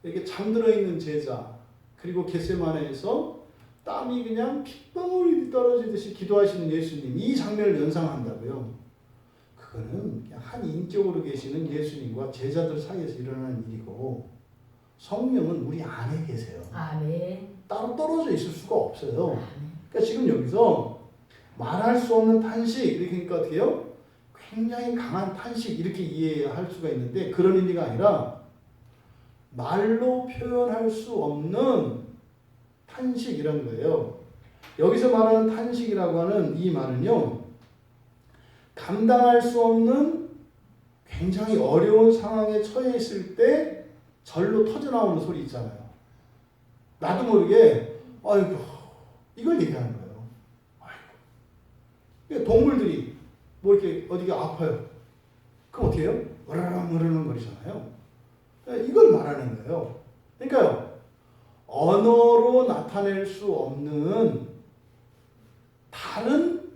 이렇게 잠들어 있는 제자 그리고 겟세마네에서 땀이 그냥 핏방울이 떨어지듯이 기도하시는 예수님 이 장면을 연상한다고요. 그거는 그냥 한 인격으로 계시는 예수님과 제자들 사이에서 일어나는 일이고 성령은 우리 안에 계세요.
아멘.
따로 떨어져 있을 수가 없어요. 그러니까 지금 여기서 말할 수 없는 탄식 이렇게 하니까 어떻게 해요? 굉장히 강한 탄식 이렇게 이해할 수가 있는데 그런 의미가 아니라 말로 표현할 수 없는 탄식이라는 거예요. 여기서 말하는 탄식이라고 하는 이 말은요. 감당할 수 없는 굉장히 어려운 상황에 처해 있을 때 절로 터져나오는 소리 있잖아요. 나도 모르게 아이고 이걸 얘기하는 거예요. 아이고. 동물들이 뭐 이렇게 어디가 아파요. 그럼 어떻게 해요? 으르렁 거리잖아요. 이걸 말하는 거예요. 그러니까요. 언어로 나타낼 수 없는 다른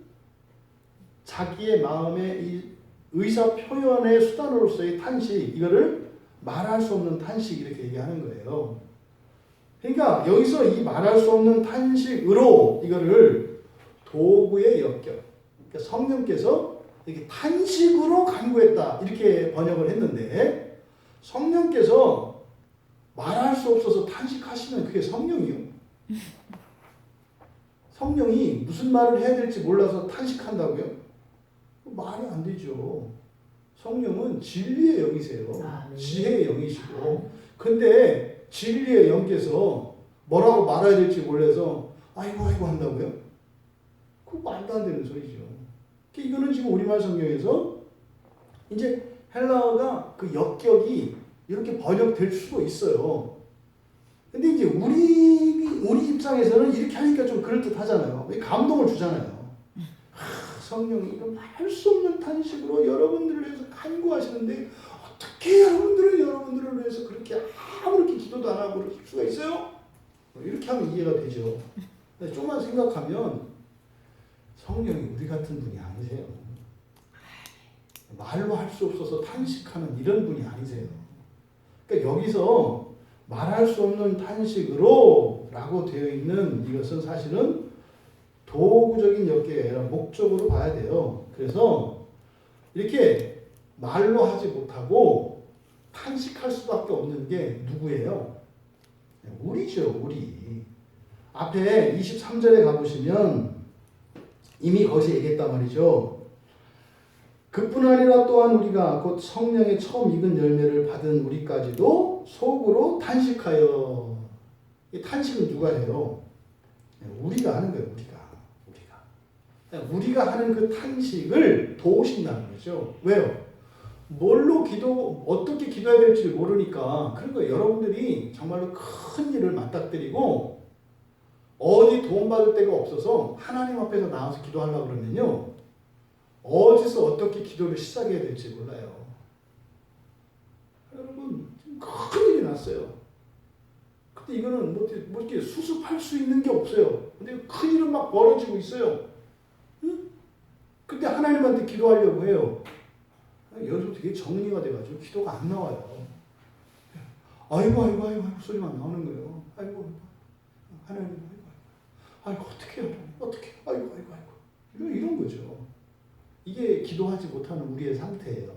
자기의 마음의 이 의사 표현의 수단으로서의 탄식 이거를 말할 수 없는 탄식 이렇게 얘기하는 거예요. 그러니까 여기서 이 말할 수 없는 탄식으로 이거를 도구의 역격. 그러니까 성령께서 이렇게 탄식으로 간구했다 이렇게 번역을 했는데 성령께서 말할 수 없어서 탄식하시면 그게 성령이요. 성령이 무슨 말을 해야 될지 몰라서 탄식한다고요? 말이 안 되죠. 성령은 진리의 영이세요. 지혜의 영이시고. 근데 진리의 영께서 뭐라고 말해야 될지 몰라서 아이고 한다고요? 그거 말도 안 되는 소리죠. 이거는 지금 우리말 성경에서 이제 헬라어가 그 역격이 이렇게 번역될 수도 있어요. 근데 이제 우리 입장에서는 이렇게 하니까 좀 그럴듯하잖아요. 감동을 주잖아요. 성령이 이거 말 수 없는 탄식으로 여러분들을 위해서 간구하시는데 어떻게 여러분들은 여러분들을 위해서 그렇게 아무렇게 기도도 안 하고 그럴 수가 있어요? 이렇게 하면 이해가 되죠. 근데 좀만 생각하면 성령이 우리 같은 분이 아니세요. 말로 할 수 없어서 탄식하는 이런 분이 아니세요. 그러니까 여기서 말할 수 없는 탄식으로 라고 되어 있는 이것은 사실은 도구적인 역계가 아니라 목적으로 봐야 돼요. 그래서 이렇게 말로 하지 못하고 탄식할 수밖에 없는 게 누구예요? 우리죠, 우리. 앞에 23절에 가보시면 이미 거기서 얘기했단 말이죠. 그뿐 아니라 또한 우리가 곧 성령의 처음 익은 열매를 받은 우리까지도 속으로 탄식하여. 이 탄식은 누가 해요? 우리가 하는 거예요. 우리가 하는 그 탄식을 도우신다는 거죠. 왜요? 어떻게 기도해야 될지 모르니까. 그러니까 여러분들이 정말로 큰 일을 맞닥뜨리고 어디 도움받을 데가 없어서 하나님 앞에서 나와서 기도하려고 그러면요. 어디서 어떻게 기도를 시작해야 될지 몰라요. 여러분, 큰 일이 났어요. 근데 이거는 뭐 이렇게 수습할 수 있는 게 없어요. 근데 큰 일은 막 벌어지고 있어요. 응? 근데 하나님한테 기도하려고 해요. 여기서 되게 정리가 돼가지고 기도가 안 나와요. 아이고 소리만 나오는 거예요. 아이고 하나님 아이고 어떻게 해요? 어떻게 아이고 이런 거죠. 이게 기도하지 못하는 우리의 상태예요.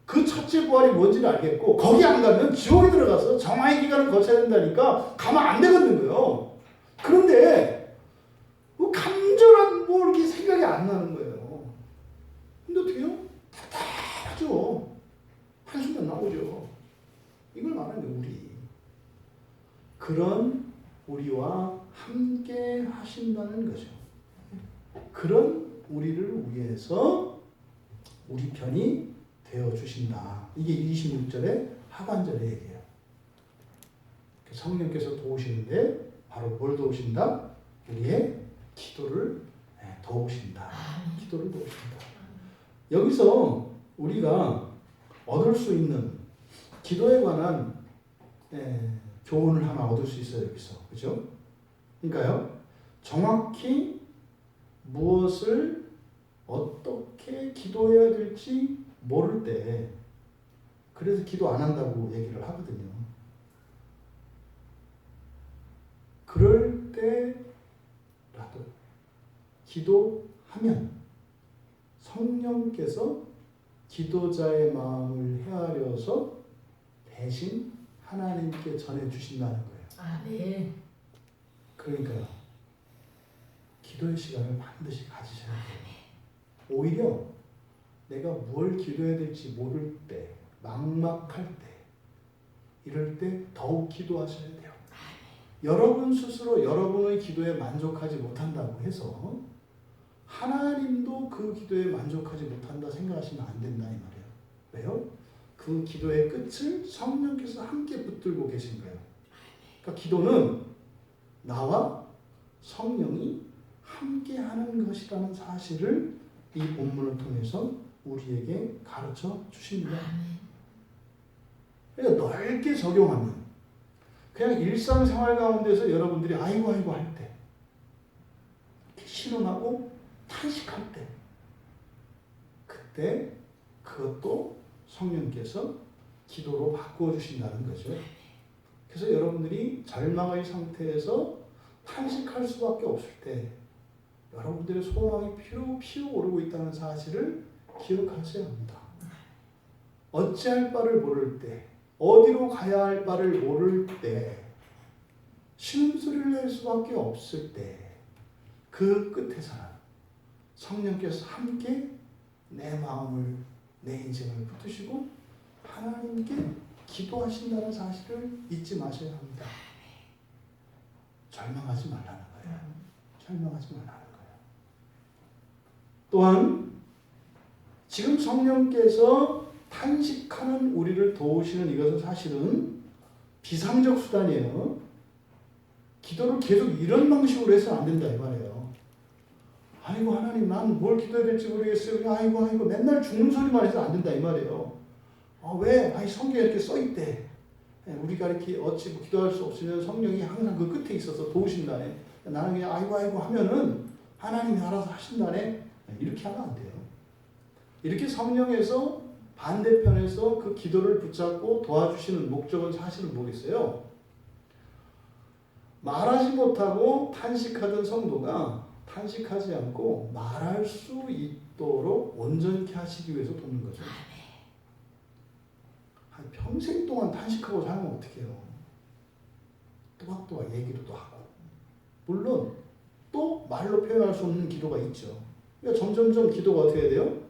그 첫째 부활이 뭔지를 알겠고 거기 안 가면 지옥에 들어가서 정화의 기간을 거쳐야 된다니까 가면 안 되거든 거예요. 그런데 뭐 간절한 뭐 이렇게 생각이 안 나는 거예요. 근데 어떻게 해요? 답답하죠. 한숨만 나오죠. 이걸 말하는 게 우리. 그런 우리와 함께 하신다는 거죠. 그런 우리를 위해서 우리 편이 되어 주신다. 이게 26절의 하반절의 얘기예요. 성령께서 도우시는데 바로 뭘 도우신다? 우리의 기도를 도우신다. 기도를 도우신다. 여기서 우리가 얻을 수 있는 기도에 관한 교훈을 하나 얻을 수 있어요. 여기서. 그죠? 그러니까요. 정확히 무엇을 어떻게 기도해야 될지 모를 때 그래서 기도 안 한다고 얘기를 하거든요. 그럴 때라도 기도하면 성령께서 기도자의 마음을 헤아려서 대신 하나님께 전해주신다는 거예요.
네.
그러니까요. 기도의 시간을 반드시 가지셔야 돼요. 오히려 내가 뭘 기도해야 될지 모를 때, 막막할 때, 이럴 때 더욱 기도하셔야 돼요. 여러분 스스로 여러분의 기도에 만족하지 못한다고 해서 하나님도 그 기도에 만족하지 못한다 생각하시면 안 된다 이 말이에요. 왜요? 그 기도의 끝을 성령께서 함께 붙들고 계신 거예요. 그러니까 기도는 나와 성령이 함께 하는 것이라는 사실을 이 본문을 통해서 우리에게 가르쳐 주십니다. 그러니까 넓게 적용하면 그냥 일상생활 가운데서 여러분들이 아이고 할 때, 신음하고 탄식할 때, 그때 그것도 성령께서 기도로 바꾸어 주신다는 거죠. 그래서 여러분들이 절망의 상태에서 탄식할 수밖에 없을 때 여러분들의 소망이 피어 오르고 있다는 사실을 기억하셔야 합니다. 어찌할 바를 모를 때, 어디로 가야 할 바를 모를 때, 신음소리를 낼 수밖에 없을 때, 그 끝에서는 성령께서 함께 내 마음을, 내 인생을 붙드시고 하나님께 기도하신다는 사실을 잊지 마셔야 합니다. 절망하지 말라는 거예요. 절망하지 말라는 거예요. 또한 지금 성령께서 탄식하는 우리를 도우시는 이것은 사실은 비상적 수단이에요. 기도를 계속 이런 방식으로 해서는 안 된다 이 말이에요. 아이고 하나님 난 뭘 기도해야 될지 모르겠어요. 아이고 맨날 죽는 소리만 해서 안 된다 이 말이에요. 왜? 성경에 이렇게 써있대. 우리가 이렇게 어찌 기도할 수 없으면 성령이 항상 그 끝에 있어서 도우신다네. 나는 그냥 아이고 하면은 하나님이 알아서 하신다네. 이렇게 하면 안 돼요. 이렇게 성령에서 반대편에서 그 기도를 붙잡고 도와주시는 목적은 사실은 뭐겠어요? 말하지 못하고 탄식하던 성도가 탄식하지 않고 말할 수 있도록 온전케 하시기 위해서 돕는 거죠. 평생 동안 탄식하고 살면 어떡해요? 또박또박 얘기도 하고. 물론 또 말로 표현할 수 없는 기도가 있죠. 그러니까 점점점 기도가 어떻게 해야 돼요?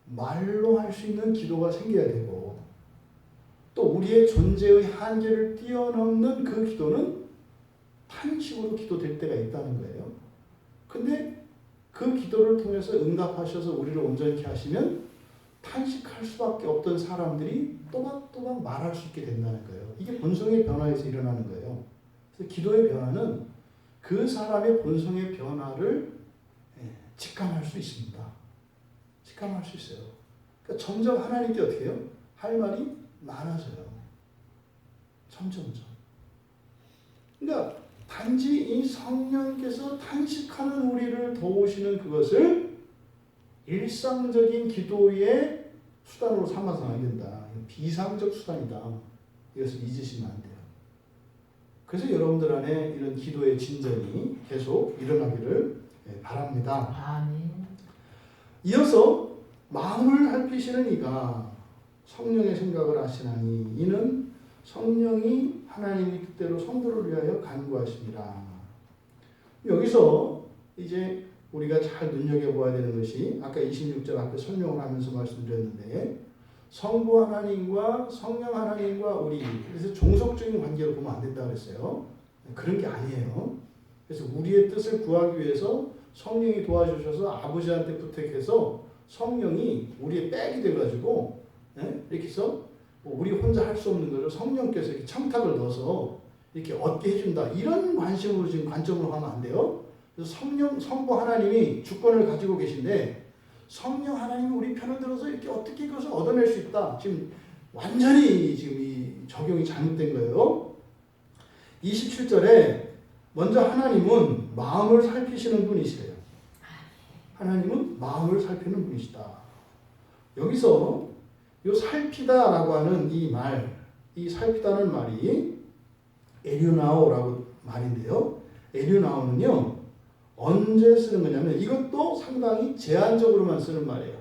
말로 할 수 있는 기도가 생겨야 되고 또 우리의 존재의 한계를 뛰어넘는 그 기도는 탄식으로 기도될 때가 있다는 거예요. 근데 그 기도를 통해서 응답하셔서 우리를 온전케 하시면 탄식할 수밖에 없던 사람들이 또박또박 말할 수 있게 된다는 거예요. 이게 본성의 변화에서 일어나는 거예요. 그래서 기도의 변화는 그 사람의 본성의 변화를 직감할 수 있습니다. 직감할 수 있어요. 그러니까 점점 하나님께 어떻게 해요? 할 말이 많아져요. 점점점. 그러니까 단지 이 성령께서 탄식하는 우리를 도우시는 그것을 일상적인 기도의 수단으로 삼아서는 안 된다. 비상적 수단이다. 이것을 잊으시면 안 돼요. 그래서 여러분들 안에 이런 기도의 진전이 계속 일어나기를 바랍니다. 이어서 마음을 살피시는 이가 성령의 생각을 하시나니 이는 성령이 하나님의 뜻대로 성도를 위하여 간구하십니다. 여기서 이제 우리가 잘 눈여겨봐야 되는 것이 아까 26절 앞에 설명을 하면서 말씀드렸는데 성부 하나님과 성령 하나님과 우리 그래서 종속적인 관계로 보면 안 된다고 그랬어요. 그런 게 아니에요. 그래서 우리의 뜻을 구하기 위해서 성령이 도와주셔서 아버지한테 부탁해서 성령이 우리의 백이 돼가지고 이렇게 해서 우리 혼자 할 수 없는 것을 성령께서 이렇게 청탁을 넣어서 이렇게 얻게 해준다. 이런 관심으로 지금 관점으로 가면 안 돼요. 성령, 성부 하나님이 주권을 가지고 계신데 성령 하나님이 우리 편을 들어서 이렇게 어떻게 그것을 얻어낼 수 있다. 지금 완전히 지금 이 적용이 잘못된 거예요. 27절에 먼저 하나님은 마음을 살피시는 분이시래요. 하나님은 마음을 살피는 분이시다. 여기서 이 살피다라고 하는 이 말, 이 살피다는 말이 에류나오라고 말인데요. 에류나오는요, 언제 쓰는 거냐면 이것도 상당히 제한적으로만 쓰는 말이에요.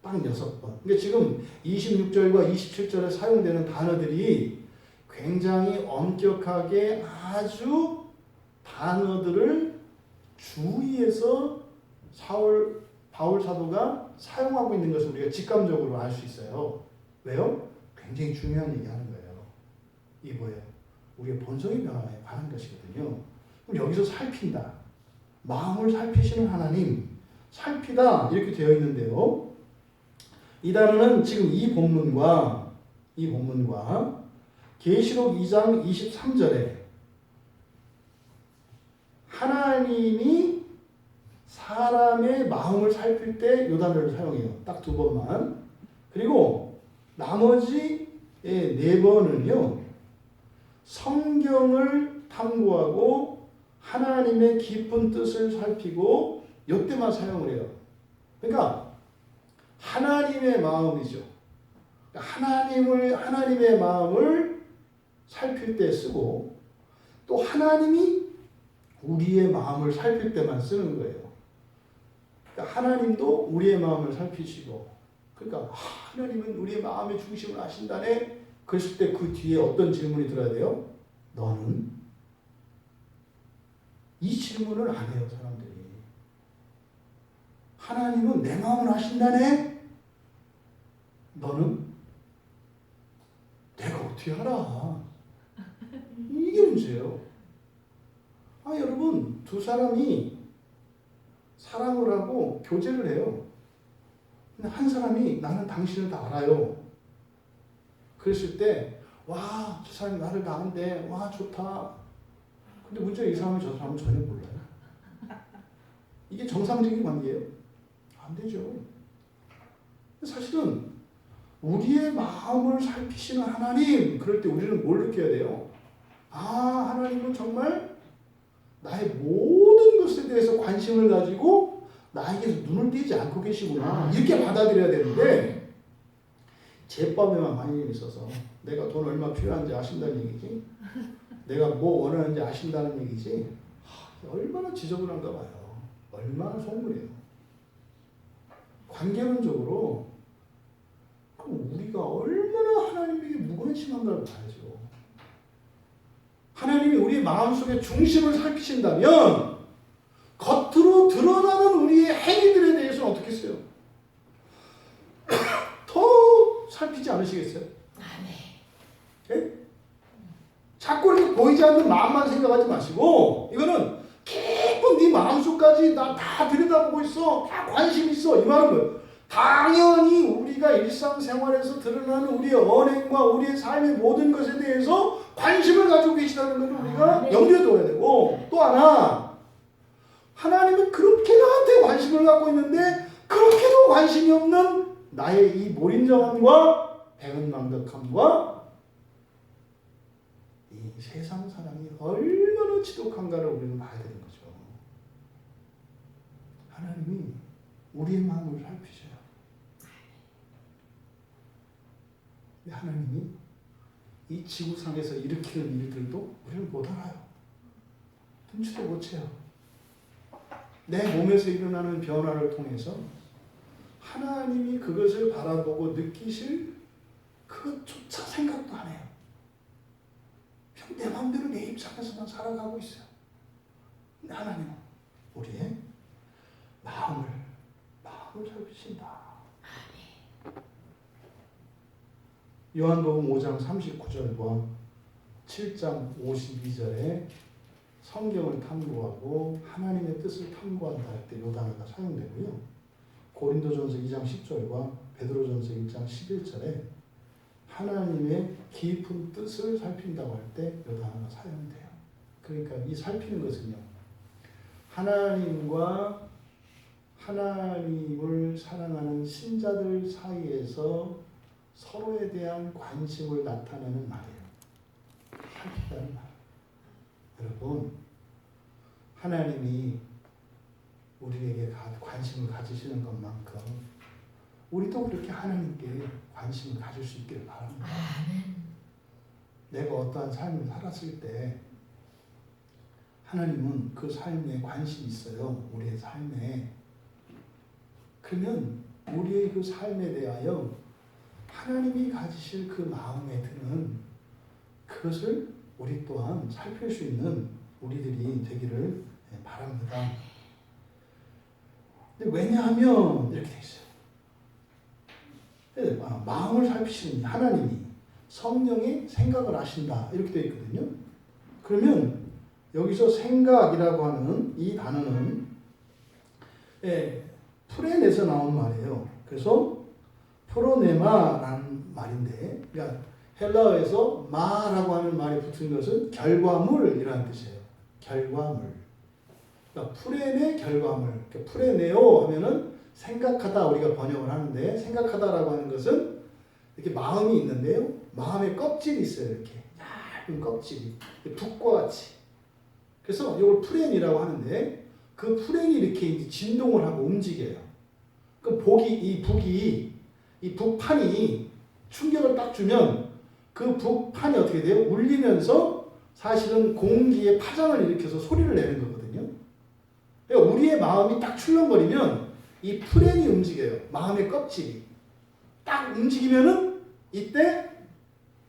딱 6번. 그러니까 지금 26절과 27절에 사용되는 단어들이 굉장히 엄격하게 아주 단어들을 주의해서 바울 사도가 사용하고 있는 것을 우리가 직감적으로 알 수 있어요. 왜요? 굉장히 중요한 얘기하는 거예요. 이 뭐예요? 우리의 본성의 변화에 관한 것이거든요. 그럼 여기서 살핀다. 마음을 살피시는 하나님, 살피다 이렇게 되어 있는데요. 이 단어는 지금 이 본문과 계시록 2장 23절에 하나님이 사람의 마음을 살필 때 이 단어를 사용해요. 딱 2번만. 그리고 나머지 4번은요. 성경을 탐구하고 하나님의 깊은 뜻을 살피고 이때만 사용을 해요. 그러니까 하나님의 마음이죠. 하나님의 마음을 살필 때 쓰고 또 하나님이 우리의 마음을 살필 때만 쓰는 거예요. 그러니까 하나님도 우리의 마음을 살피시고, 그러니까 하나님은 우리의 마음의 중심을 아신다네. 그랬을 때 그 뒤에 어떤 질문이 들어야 돼요? 너는? 이 질문을 안 해요, 사람들이. 하나님은 내 마음을 아신다네? 너는? 내가 어떻게 알아? 이게 문제예요. 여러분, 두 사람이 사랑을 하고 교제를 해요. 근데 한 사람이 나는 당신을 다 알아요. 그랬을 때, 와, 저 사람이 나를 다 아는데, 와, 좋다. 근데 문제는 이 사람이 저 사람은 전혀 몰라요. 이게 정상적인 관계예요? 안 되죠. 사실은 우리의 마음을 살피시는 하나님, 그럴 때 우리는 뭘 느껴야 돼요? 하나님은 정말 나의 모든 것에 대해서 관심을 가지고 나에게서 눈을 떼지 않고 계시구나. 이렇게 받아들여야 되는데 제법에만 관심이 있어서 내가 돈 얼마 필요한지 아신다는 얘기지. 내가 뭐 원하는지 아신다는 얘기지. 얼마나 지저분한가 봐요. 얼마나 속물이에요. 관계론적으로 그럼 우리가 얼마나 하나님에게 무관심한가를 봐야죠. 하나님이 우리의 마음속에 중심을 살피신다면 겉으로 드러나는 우리의 행위들에 대해서는 어떻게 했어요? 더 살피지 않으시겠어요? 네? 자꾸 이렇게 보이지 않는 마음만 생각하지 마시고 이거는 깊은 네 마음속까지 나 다 들여다보고 있어. 다 관심 있어. 이 말은 뭐예요? 당연히 우리가 일상생활에서 드러나는 우리의 언행과 우리의 삶의 모든 것에 대해서 관심을 가지고 계시다는 것을 우리가 염두에 둬야 되고, 또 하나, 하나님은 그렇게 나한테 관심을 갖고 있는데 그렇게도 관심이 없는 나의 이 몰인정함과 배은망덕함과 이 세상 사랑이 얼마나 지독한가를 우리는 봐야 되는 거죠. 하나님이 우리의 마음을 살피셔요. 근데 하나님이 이 지구상에서 일으키는 일들도 우리는 못 알아요. 눈치도 못 채요. 내 몸에서 일어나는 변화를 통해서 하나님이 그것을 바라보고 느끼실 그것조차 생각도 안 해요. 그냥 내 마음대로 내 입장에서만 살아가고 있어요. 근데 하나님은 우리의 마음을 살피신다. 요한복음 5장 39절과 7장 52절에 성경을 탐구하고 하나님의 뜻을 탐구한다 할 때 이 단어가 사용되고요. 고린도전서 2장 10절과 베드로전서 1장 11절에 하나님의 깊은 뜻을 살핀다고 할 때 이 단어가 사용돼요. 그러니까 이 살피는 것은요. 하나님과 하나님을 사랑하는 신자들 사이에서 서로에 대한 관심을 나타내는 말이에요. 살피다는 말. 여러분, 하나님이 우리에게 관심을 가지시는 것만큼 우리도 그렇게 하나님께 관심을 가질 수 있기를 바랍니다. 내가 어떠한 삶을 살았을 때 하나님은 그 삶에 관심이 있어요. 우리의 삶에. 그러면 우리의 그 삶에 대하여 하나님이 가지실 그 마음에 드는 그것을 우리 또한 살필 수 있는 우리들이 되기를 바랍니다. 근데 왜냐하면 이렇게 돼 있어요. 마음을 살피시는 하나님이 성령의 생각을 아신다 이렇게 되어 있거든요. 그러면 여기서 생각이라고 하는 이 단어는 프레넷에서 나온 말이에요. 그래서 프로네마라는 말인데, 그러니까 헬라어에서 마라고 하는 말이 붙은 것은 결과물이라는 뜻이에요. 결과물. 그러니까 프레네 결과물. 그러니까 프레네오 하면은 생각하다 우리가 번역을 하는데, 생각하다라고 하는 것은 이렇게 마음이 있는데요. 마음에 껍질이 있어요. 이렇게 얇은 껍질이 북과 같이. 그래서 이걸 프렌이라고 하는데, 그 프렌이 이렇게 이제 진동을 하고 움직여요. 그 이 북판이 충격을 딱 주면 그 북판이 어떻게 돼요? 울리면서 사실은 공기에 파장을 일으켜서 소리를 내는 거거든요. 그러니까 우리의 마음이 딱 출렁거리면 이 프렌이 움직여요. 마음의 껍질이. 딱 움직이면은 이때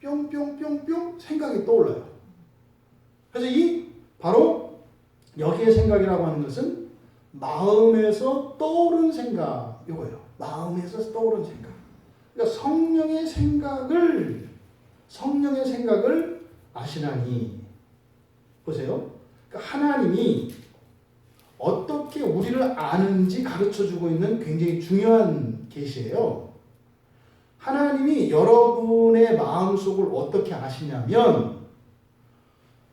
뿅뿅뿅뿅 생각이 떠올라요. 그래서 바로 여기에 생각이라고 하는 것은 마음에서 떠오른 생각, 이거예요. 마음에서 떠오른 생각. 그러니까 성령의 생각을 아시나니. 보세요. 그러니까 하나님이 어떻게 우리를 아는지 가르쳐주고 있는 굉장히 중요한 계시예요. 하나님이 여러분의 마음속을 어떻게 아시냐면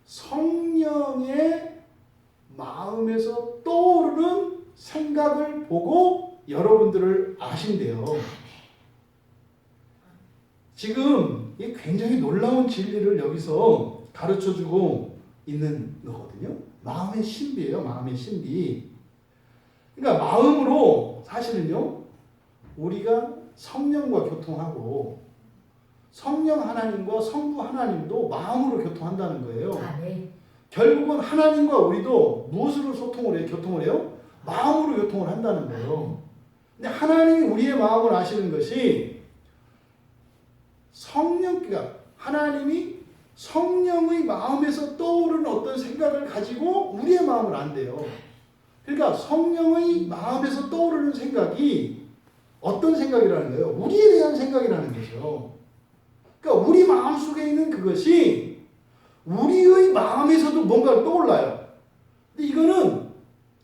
성령의 마음에서 떠오르는 생각을 보고 여러분들을 아신대요. 지금 이 굉장히 놀라운 진리를 여기서 가르쳐주고 있는 거거든요. 마음의 신비예요. 마음의 신비. 그러니까 마음으로 사실은요, 우리가 성령과 교통하고 성령 하나님과 성부 하나님도 마음으로 교통한다는 거예요. 결국은 하나님과 우리도 무엇으로 소통을 해요? 교통을 해요? 마음으로 교통을 한다는 거예요. 근데 하나님이 우리의 마음을 아시는 것이 그러니까 하나님이 성령의 마음에서 떠오르는 어떤 생각을 가지고 우리의 마음을 안대요. 그러니까 성령의 마음에서 떠오르는 생각이 어떤 생각이라는 거예요? 우리에 대한 생각이라는 거죠. 그러니까 우리 마음속에 있는 그것이 우리의 마음에서도 뭔가 떠올라요. 근데 이거는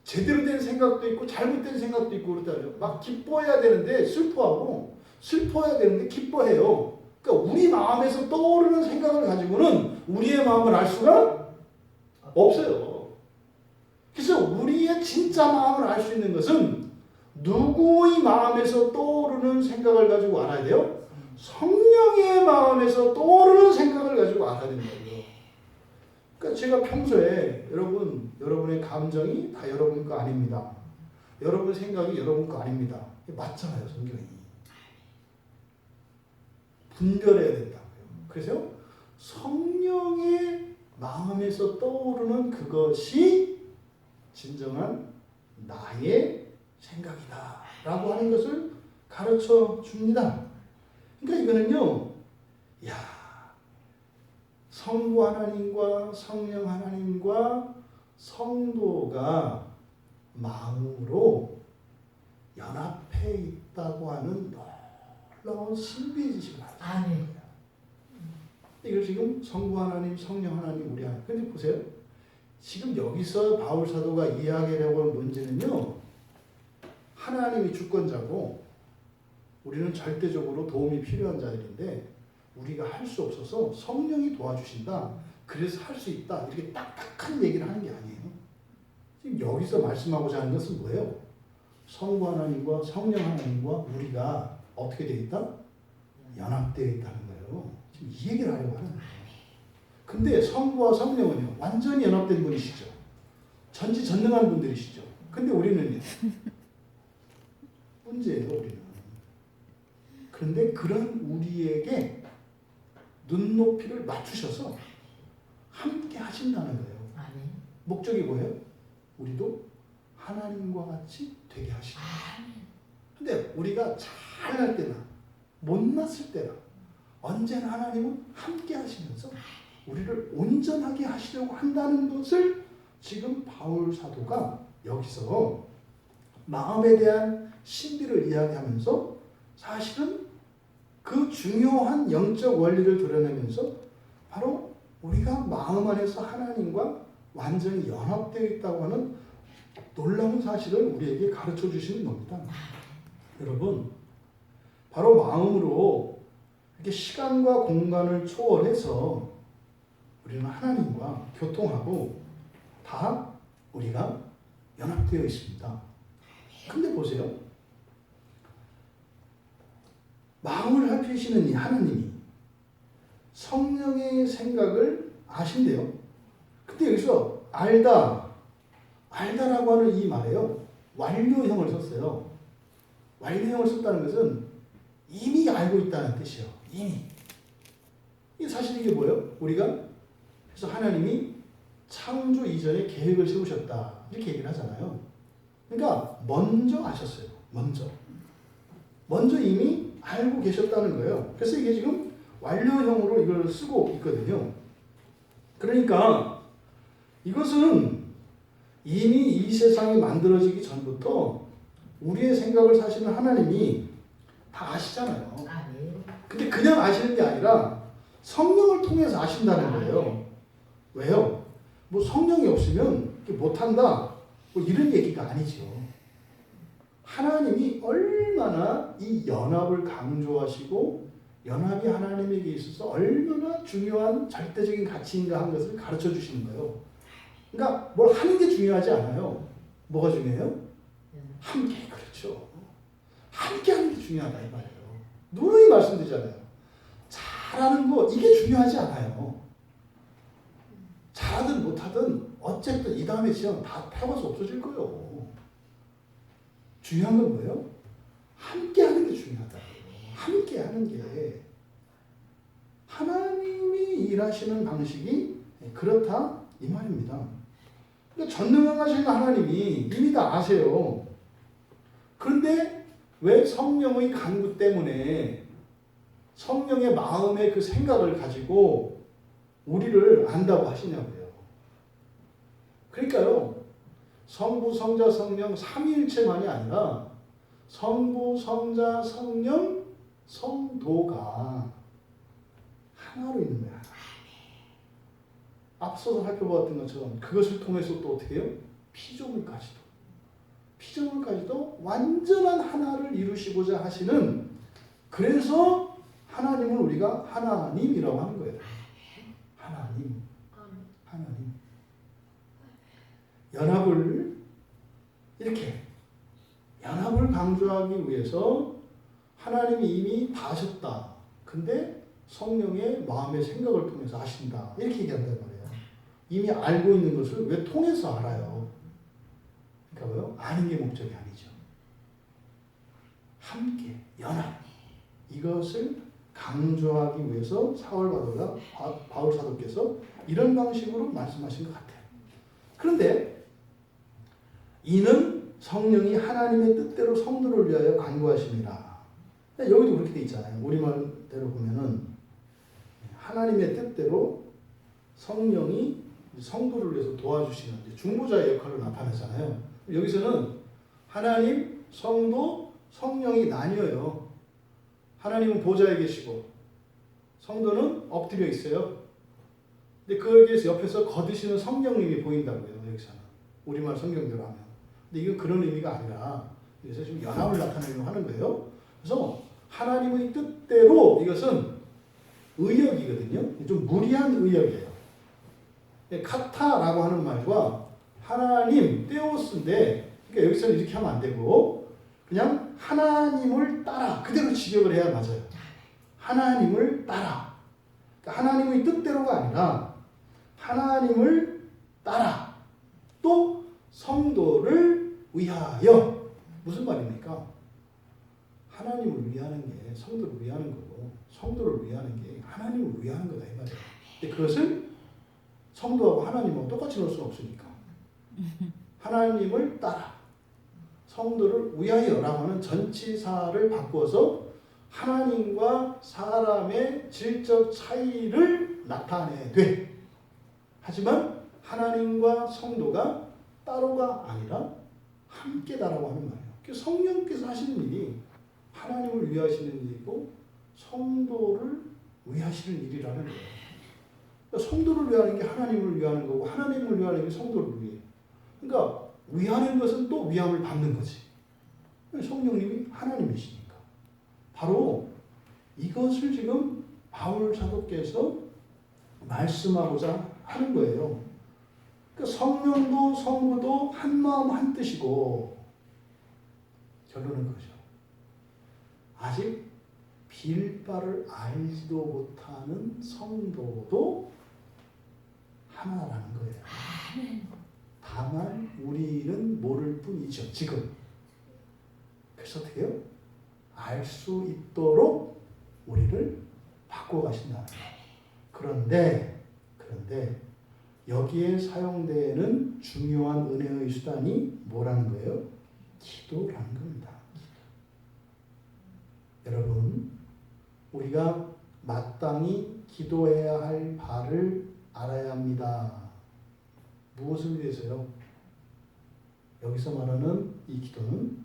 제대로 된 생각도 있고 잘못된 생각도 있고 그렇다고요. 막 기뻐해야 되는데 슬퍼하고, 슬퍼해야 되는데 기뻐해요. 그러니까 우리 마음에서 떠오르는 생각을 가지고는 우리의 마음을 알 수가 없어요. 그래서 우리의 진짜 마음을 알 수 있는 것은 누구의 마음에서 떠오르는 생각을 가지고 알아야 돼요? 성령의 마음에서 떠오르는 생각을 가지고 알아야 된다고요. 그러니까 제가 평소에 여러분의 감정이 다 여러분 거 아닙니다. 여러분 생각이 여러분 거 아닙니다. 맞잖아요, 성경이. 분별해야 된다고요. 그래서 성령의 마음에서 떠오르는 그것이 진정한 나의 생각이다 라고 하는 것을 가르쳐 줍니다. 그러니까 이거는요, 성부 하나님과 성령 하나님과 성도가 마음으로 연합해 있다고 하는 놀라운 신비의 지식을 알고 있는 거예요. 이걸 지금 성부 하나님, 성령 하나님, 우리 하나님. 근데 보세요. 지금 여기서 바울 사도가 이야기하려고 하는 문제는요, 하나님이 주권자고 우리는 절대적으로 도움이 필요한 자들인데 우리가 할 수 없어서 성령이 도와주신다. 그래서 할 수 있다. 이렇게 딱딱한 얘기를 하는 게 아니에요. 여기서 말씀하고자 하는 것은 뭐예요? 성부 하나님과 성령 하나님과 우리가 어떻게 되어 있다? 연합되어 있다는 거예요. 지금 이 얘기를 하려고 하는 거예요. 근데 성부와 성령은요, 완전히 연합된 분이시죠. 전지전능한 분들이시죠. 근데 우리는요, 문제예요, 우리는. 그런데 그런 우리에게 눈높이를 맞추셔서 함께 하신다는 거예요. 목적이 뭐예요? 우리도 하나님과 같이 되게 하시는 거예요. 근데 우리가 잘할 때나 못났을 때나 언제나 하나님은 함께 하시면서 우리를 온전하게 하시려고 한다는 것을 지금 바울 사도가 여기서 마음에 대한 신비를 이야기하면서 사실은 그 중요한 영적 원리를 드러내면서 바로 우리가 마음 안에서 하나님과 완전히 연합되어 있다고 하는 놀라운 사실을 우리에게 가르쳐 주시는 겁니다. 여러분, 바로 마음으로 이렇게 시간과 공간을 초월해서 우리는 하나님과 교통하고 다 우리가 연합되어 있습니다. 근데 보세요. 마음을 살피시는 이 하나님이 성령의 생각을 아신대요. 근데 여기서 알다라고 하는 이 말에요, 완료형을 썼어요. 완료형을 썼다는 것은 이미 알고 있다는 뜻이에요. 이미. 사실 이게 뭐예요? 우리가 그래서 하나님이 창조 이전에 계획을 세우셨다 이렇게 얘기를 하잖아요. 그러니까 먼저 아셨어요. 먼저 이미 알고 계셨다는 거예요. 그래서 이게 지금 완료형으로 이걸 쓰고 있거든요. 그러니까 이것은 이미 이 세상이 만들어지기 전부터 우리의 생각을 사실은 하나님이 다 아시잖아요. 근데 그냥 아시는 게 아니라 성령을 통해서 아신다는 거예요. 왜요? 뭐 성령이 없으면 못한다 뭐 이런 얘기가 아니죠. 하나님이 얼마나 이 연합을 강조하시고 연합이 하나님에게 있어서 얼마나 중요한 절대적인 가치인가 하는 것을 가르쳐 주시는 거예요. 그러니까 뭘 하는 게 중요하지 않아요. 뭐가 중요해요? 함께. 그렇죠. 함께 하는 게 중요하다 이 말이에요. 누누이 말씀드리잖아요. 잘하는 거 이게 중요하지 않아요. 잘하든 못하든 어쨌든 이 다음에 시험 다 태워서 없어질 거예요. 중요한 건 뭐예요? 함께 하는 게 중요하다. 함께 하는 게 하나님이 일하시는 방식이 그렇다 이 말입니다. 그러니까 전능하신 하나님이 이미 다 아세요. 그런데 왜 성령의 간구 때문에 성령의 마음의 그 생각을 가지고 우리를 안다고 하시냐고요. 그러니까요. 성부, 성자, 성령 삼위일체만이 아니라 성부, 성자, 성령, 성도가 하나로 있는 거야. 앞서서 살펴보았던 것처럼 그것을 통해서 또 어떻게 해요? 피조물까지도 완전한 하나를 이루시고자 하시는, 그래서 하나님을 우리가 하나님이라고 하는 거예요. 하나님. 연합을 강조하기 위해서 하나님이 이미 다 하셨다. 근데 성령의 마음의 생각을 통해서 하신다. 이렇게 얘기한단 말이에요. 이미 알고 있는 것을 왜 통해서 알아요? 그러니까 뭐요? 아는 게 목적이 아니죠. 함께, 연합. 이것을 강조하기 위해서 바울 사도께서 이런 방식으로 말씀하신 것 같아요. 그런데 이는 성령이 하나님의 뜻대로 성도를 위하여 간구하심이라. 여기도 그렇게 돼 있잖아요. 우리말대로 보면은 하나님의 뜻대로 성령이 성도를 위해서 도와주시는 중보자의 역할을 나타내잖아요. 여기서는 하나님, 성도, 성령이 나뉘어요. 하나님은 보좌에 계시고 성도는 엎드려 있어요. 근데 거기에서 옆에서 거드시는 성령님이 보인다고요. 여기서는 우리말 성경대로 하면. 근데 이건 그런 의미가 아니라 여기서 지금 연합을 나타내려고 하는 거예요. 그래서 하나님의 뜻대로, 이것은 의역이거든요. 좀 무리한 의역이에요. 카타라고 하는 말과 하나님, 테오스인데, 그러니까 여기서는 이렇게 하면 안 되고, 그냥 하나님을 따라, 그대로 직역을 해야 맞아요. 하나님을 따라. 그러니까 하나님의 뜻대로가 아니라, 하나님을 따라. 또, 성도를 위하여. 무슨 말입니까? 하나님을 위하는 게 성도를 위하는 거고, 성도를 위하는 게 하나님을 위하는 거다, 이 말이에요. 근데 그것을 성도하고 하나님하고 똑같이 놓을 수는 없으니까. 하나님을 따라 성도를 위하여라고 하는 전치사를 바꿔서 하나님과 사람의 질적 차이를 나타내야 돼. 하지만 하나님과 성도가 따로가 아니라 함께다라고 하는 말이에요. 성령께서 하시는 일이 하나님을 위하시는 일이고 성도를 위하시는 일이라는 거예요. 성도를 위하는 게 하나님을 위하는 거고 하나님을 위하는 게 성도를 위해. 그러니까 위하는 것은 또 위함을 받는 거지. 성령님이 하나님이시니까. 바로 이것을 지금 바울 사도께서 말씀하고자 하는 거예요. 그러니까 성령도 성부도 한 마음 한 뜻이고 결론은 그거죠. 아직 빌바를 알지도 못하는 성도도 하나라는 거예요. 다만 우리는 모를 뿐이죠. 지금. 그래서 어떻게 해요? 알 수 있도록 우리를 바꿔가신다는 거예요. 그런데 여기에 사용되는 중요한 은혜의 수단이 뭐라는 거예요? 기도라는 겁니다. 여러분, 우리가 마땅히 기도해야 할 바를 알아야 합니다. 무엇을 위해서요? 여기서 말하는 이 기도는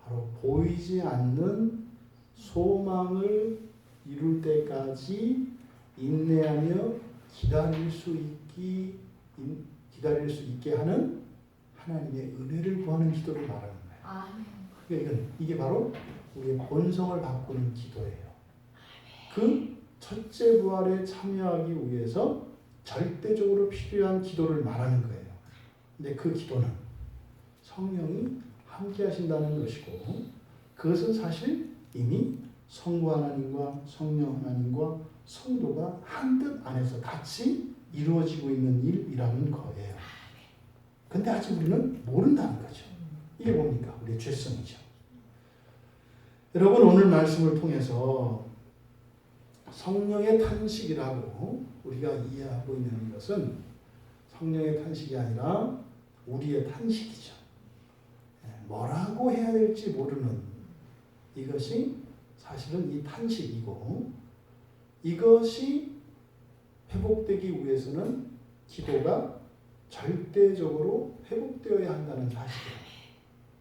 바로 보이지 않는 소망을 이룰 때까지 인내하며 기다릴 수 있게 하는 하나님의 은혜를 구하는 기도를 말하는 거예요. 그러니까 이게 바로 우리의 본성을 바꾸는 기도예요. 그 첫째 부활에 참여하기 위해서 절대적으로 필요한 기도를 말하는 거예요. 근데 그 기도는 성령이 함께 하신다는 것이고 그것은 사실 이미 성부 하나님과 성령 하나님과 성도가 한 뜻 안에서 같이 이루어지고 있는 일이라는 거예요. 근데 아직 우리는 모른다는 거죠. 이게 뭡니까? 우리의 죄성이죠. 여러분, 오늘 말씀을 통해서 성령의 탄식이라고 우리가 이해하고 있는 것은 성령의 탄식이 아니라 우리의 탄식이죠. 뭐라고 해야 될지 모르는 이것이 사실은 이 탄식이고 이것이 회복되기 위해서는 기도가 절대적으로 회복되어야 한다는 사실이에요.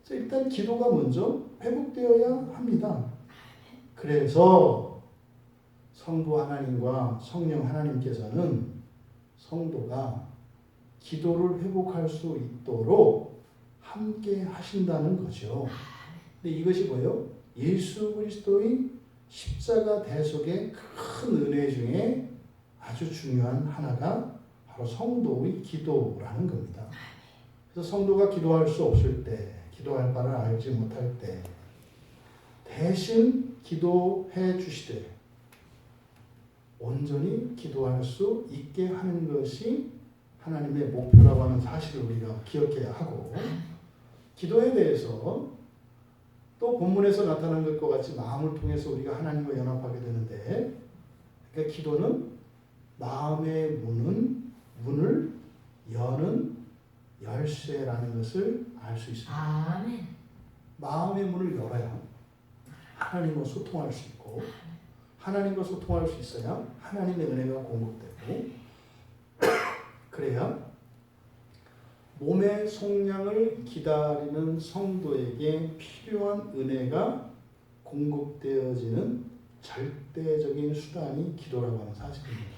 그래서 일단 기도가 먼저 회복되어야 합니다. 그래서 성부 하나님과 성령 하나님께서는 성도가 기도를 회복할 수 있도록 함께 하신다는 거죠. 근데 이것이 뭐예요? 예수 그리스도의 십자가 대속의 큰 은혜 중에 아주 중요한 하나가 바로 성도의 기도라는 겁니다. 그래서 성도가 기도할 수 없을 때, 기도할 바를 알지 못할 때 대신 기도해 주시되 온전히 기도할 수 있게 하는 것이 하나님의 목표라고 하는 사실을 우리가 기억해야 하고 기도에 대해서 또 본문에서 나타난 것과 같이 마음을 통해서 우리가 하나님과 연합하게 되는데 그러니까 기도는 마음의 문을 여는 열쇠라는 것을 알 수 있습니다.
아멘.
마음의 문을 열어야 하나님과 소통할 수 있고 하나님과 소통할 수 있어야 하나님의 은혜가 공급되고 그래야 몸의 속량을 기다리는 성도에게 필요한 은혜가 공급되어지는 절대적인 수단이 기도라고 하는 사실입니다.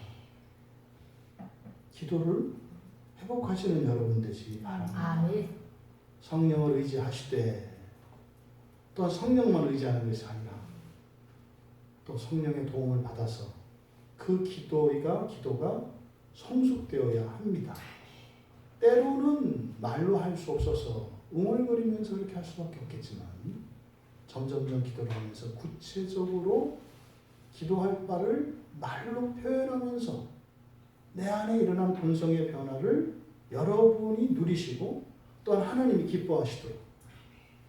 기도를 회복하시는 여러분 되시기 바랍니다.
아멘.
성령을 의지하시되 또 성령만 의지하는 것이 아니라 또 성령의 도움을 받아서 그 기도가 성숙되어야 합니다. 때로는 말로 할 수 없어서 웅얼거리면서 그렇게 할 수밖에 없겠지만 점점점 기도를 하면서 구체적으로 기도할 바를 말로 표현하면서 내 안에 일어난 본성의 변화를 여러분이 누리시고 또한 하나님이 기뻐하시도록,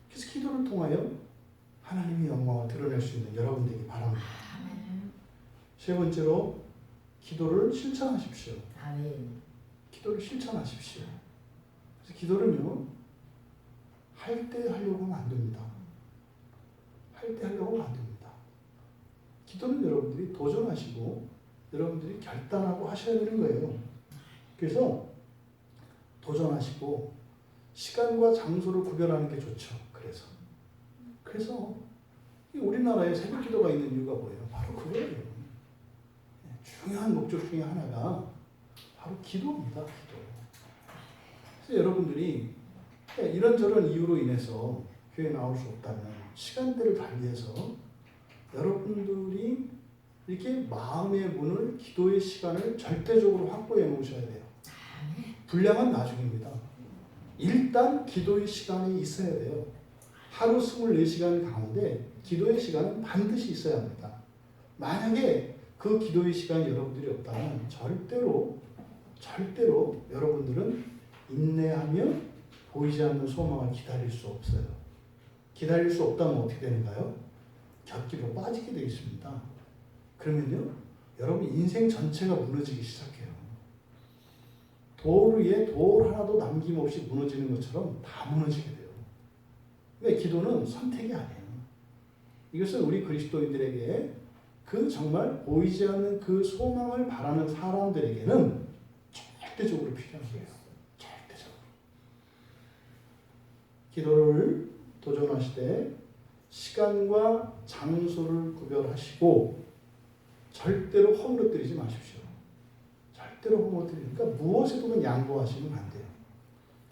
그래서 기도를 통하여 하나님의 영광을 드러낼 수 있는 여러분 되기 바랍니다. 세 번째로 기도를 실천하십시오. 기도를 실천하십시오. 그래서 기도는요, 할 때 하려고 하면 안 됩니다. 할 때 하려고 하면 안 됩니다. 기도는 여러분들이 도전하시고 여러분들이 결단하고 하셔야 되는 거예요. 그래서 도전하시고 시간과 장소를 구별하는 게 좋죠. 그래서 우리나라에 새벽 기도가 있는 이유가 뭐예요? 바로 그거예요. 중요한 목적 중에 하나가 바로 기도입니다. 기도. 그래서 여러분들이 이런저런 이유로 인해서 교회에 나올 수 없다면 시간대를 달리해서 여러분들이 이렇게 마음의 문을, 기도의 시간을 절대적으로 확보해 놓으셔야 돼요. 분량은 나중입니다. 일단 기도의 시간이 있어야 돼요. 하루 24시간 가운데 기도의 시간은 반드시 있어야 합니다. 만약에 그 기도의 시간이 여러분들이 없다면 절대로 여러분들은 인내하며 보이지 않는 소망을 기다릴 수 없어요. 기다릴 수 없다면 어떻게 되는가요? 곁길로 빠지게 되어 있습니다. 그러면요, 여러분 인생 전체가 무너지기 시작해요. 돌 위에 돌 하나도 남김없이 무너지는 것처럼 다 무너지게 돼요. 그러니까 기도는 선택이 아니에요. 이것은 우리 그리스도인들에게 그 정말 보이지 않는 그 소망을 바라는 사람들에게는 절대적으로 필요한 거예요. 절대적으로. 기도를 도전하시되 시간과 장소를 구별하시고 절대로 허물어뜨리지 마십시오. 절대로 허물어뜨리니까 무엇에도 양보하시면 안 돼요.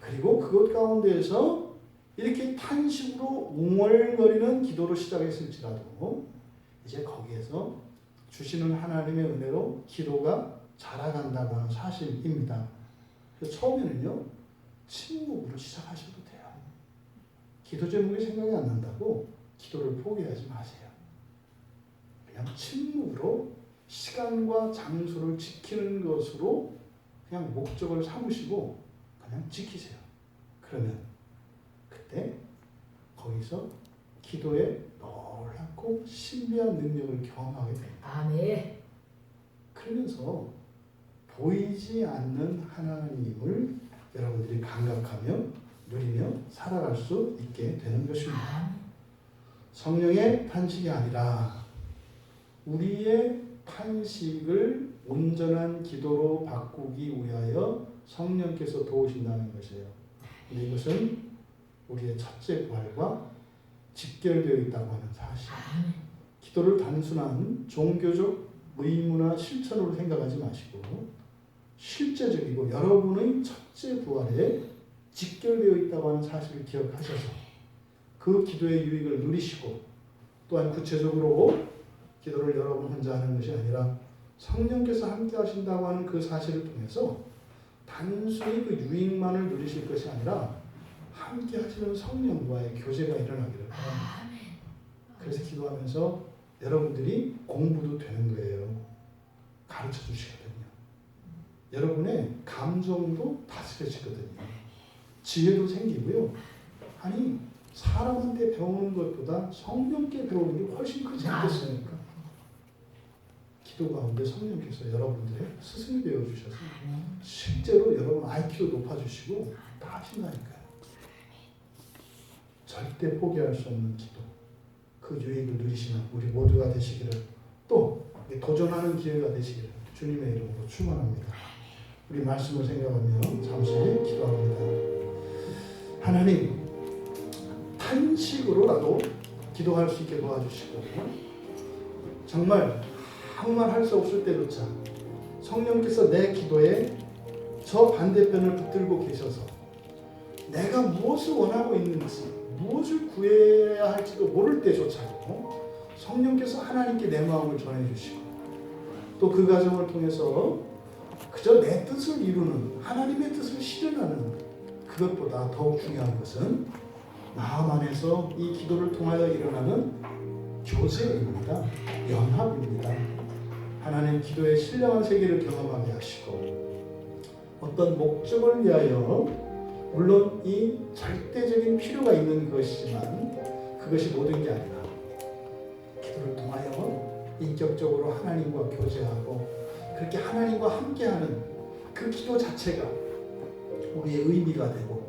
그리고 그것 가운데에서 이렇게 탄식으로 웅얼거리는 기도로 시작했을지라도 이제 거기에서 주시는 하나님의 은혜로 기도가 자라간다고 하는 사실입니다. 그래서 처음에는요, 침묵으로 시작하셔도 돼요. 기도 제목이 생각이 안 난다고 기도를 포기하지 마세요. 그냥 침묵으로 시간과 장소를 지키는 것으로 그냥 목적을 삼으시고 그냥 지키세요. 그러면 그때 거기서 기도에 놀랍고 신비한 능력을 경험하게 됩니다.
아멘.
그러면서 보이지 않는 하나님을 여러분들이 감각하며 누리며 살아갈 수 있게 되는 것입니다. 성령의 탄식이 아니라 우리의 탄식을 온전한 기도로 바꾸기 위하여 성령께서 도우신다는 것이에요. 근데 이것은 우리의 첫째 부활과 직결되어 있다고 하는 사실. 기도를 단순한 종교적 의무나 실천으로 생각하지 마시고 실제적이고 여러분의 첫째 부활에 직결되어 있다고 하는 사실을 기억하셔서 그 기도의 유익을 누리시고 또한 구체적으로 기도를 여러분 혼자 하는 것이 아니라 성령께서 함께 하신다고 하는 그 사실을 통해서 단순히 그 유익만을 누리실 것이 아니라 함께 하시는 성령과의 교제가 일어나기를 바랍니다. 그래서 기도하면서 여러분들이 공부도 되는 거예요. 가르쳐 주시거든요. 여러분의 감정도 다스려지거든요. 지혜도 생기고요. 아니 사람한테 배우는 것보다 성령께 배우는 게 훨씬 크지 않겠습니까? 기도 가운데 성령께서 여러분들의 스승이 되어주셔서 실제로 여러분 IQ도 높아주시고 다 하신다니까요. 절대 포기할 수 없는 기도, 그 유익을 누리시는 우리 모두가 되시기를, 또 도전하는 기회가 되시기를 주님의 이름으로 축원합니다. 우리 말씀을 생각하며 잠시 기도합니다. 하나님, 탄식으로라도 기도할 수 있게 도와주시고 정말 아무 말 할 수 없을 때조차 성령께서 내 기도에 저 반대편을 붙들고 계셔서 내가 무엇을 원하고 있는지 무엇을 구해야 할지도 모를 때조차도 성령께서 하나님께 내 마음을 전해주시고 또 그 과정을 통해서 그저 내 뜻을 이루는 하나님의 뜻을 실현하는 그것보다 더욱 중요한 것은 마음 안에서 이 기도를 통하여 일어나는 교제입니다. 연합입니다. 하나님 기도의 신령한 세계를 경험하게 하시고 어떤 목적을 위하여 물론 이 절대적인 필요가 있는 것이지만 그것이 모든 게 아니라 기도를 통하여 인격적으로 하나님과 교제하고 그렇게 하나님과 함께하는 그 기도 자체가 우리의 의미가 되고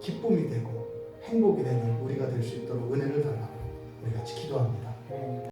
기쁨이 되고 행복이 되는 우리가 될 수 있도록 은혜를 달라고 우리 같이 기도합니다.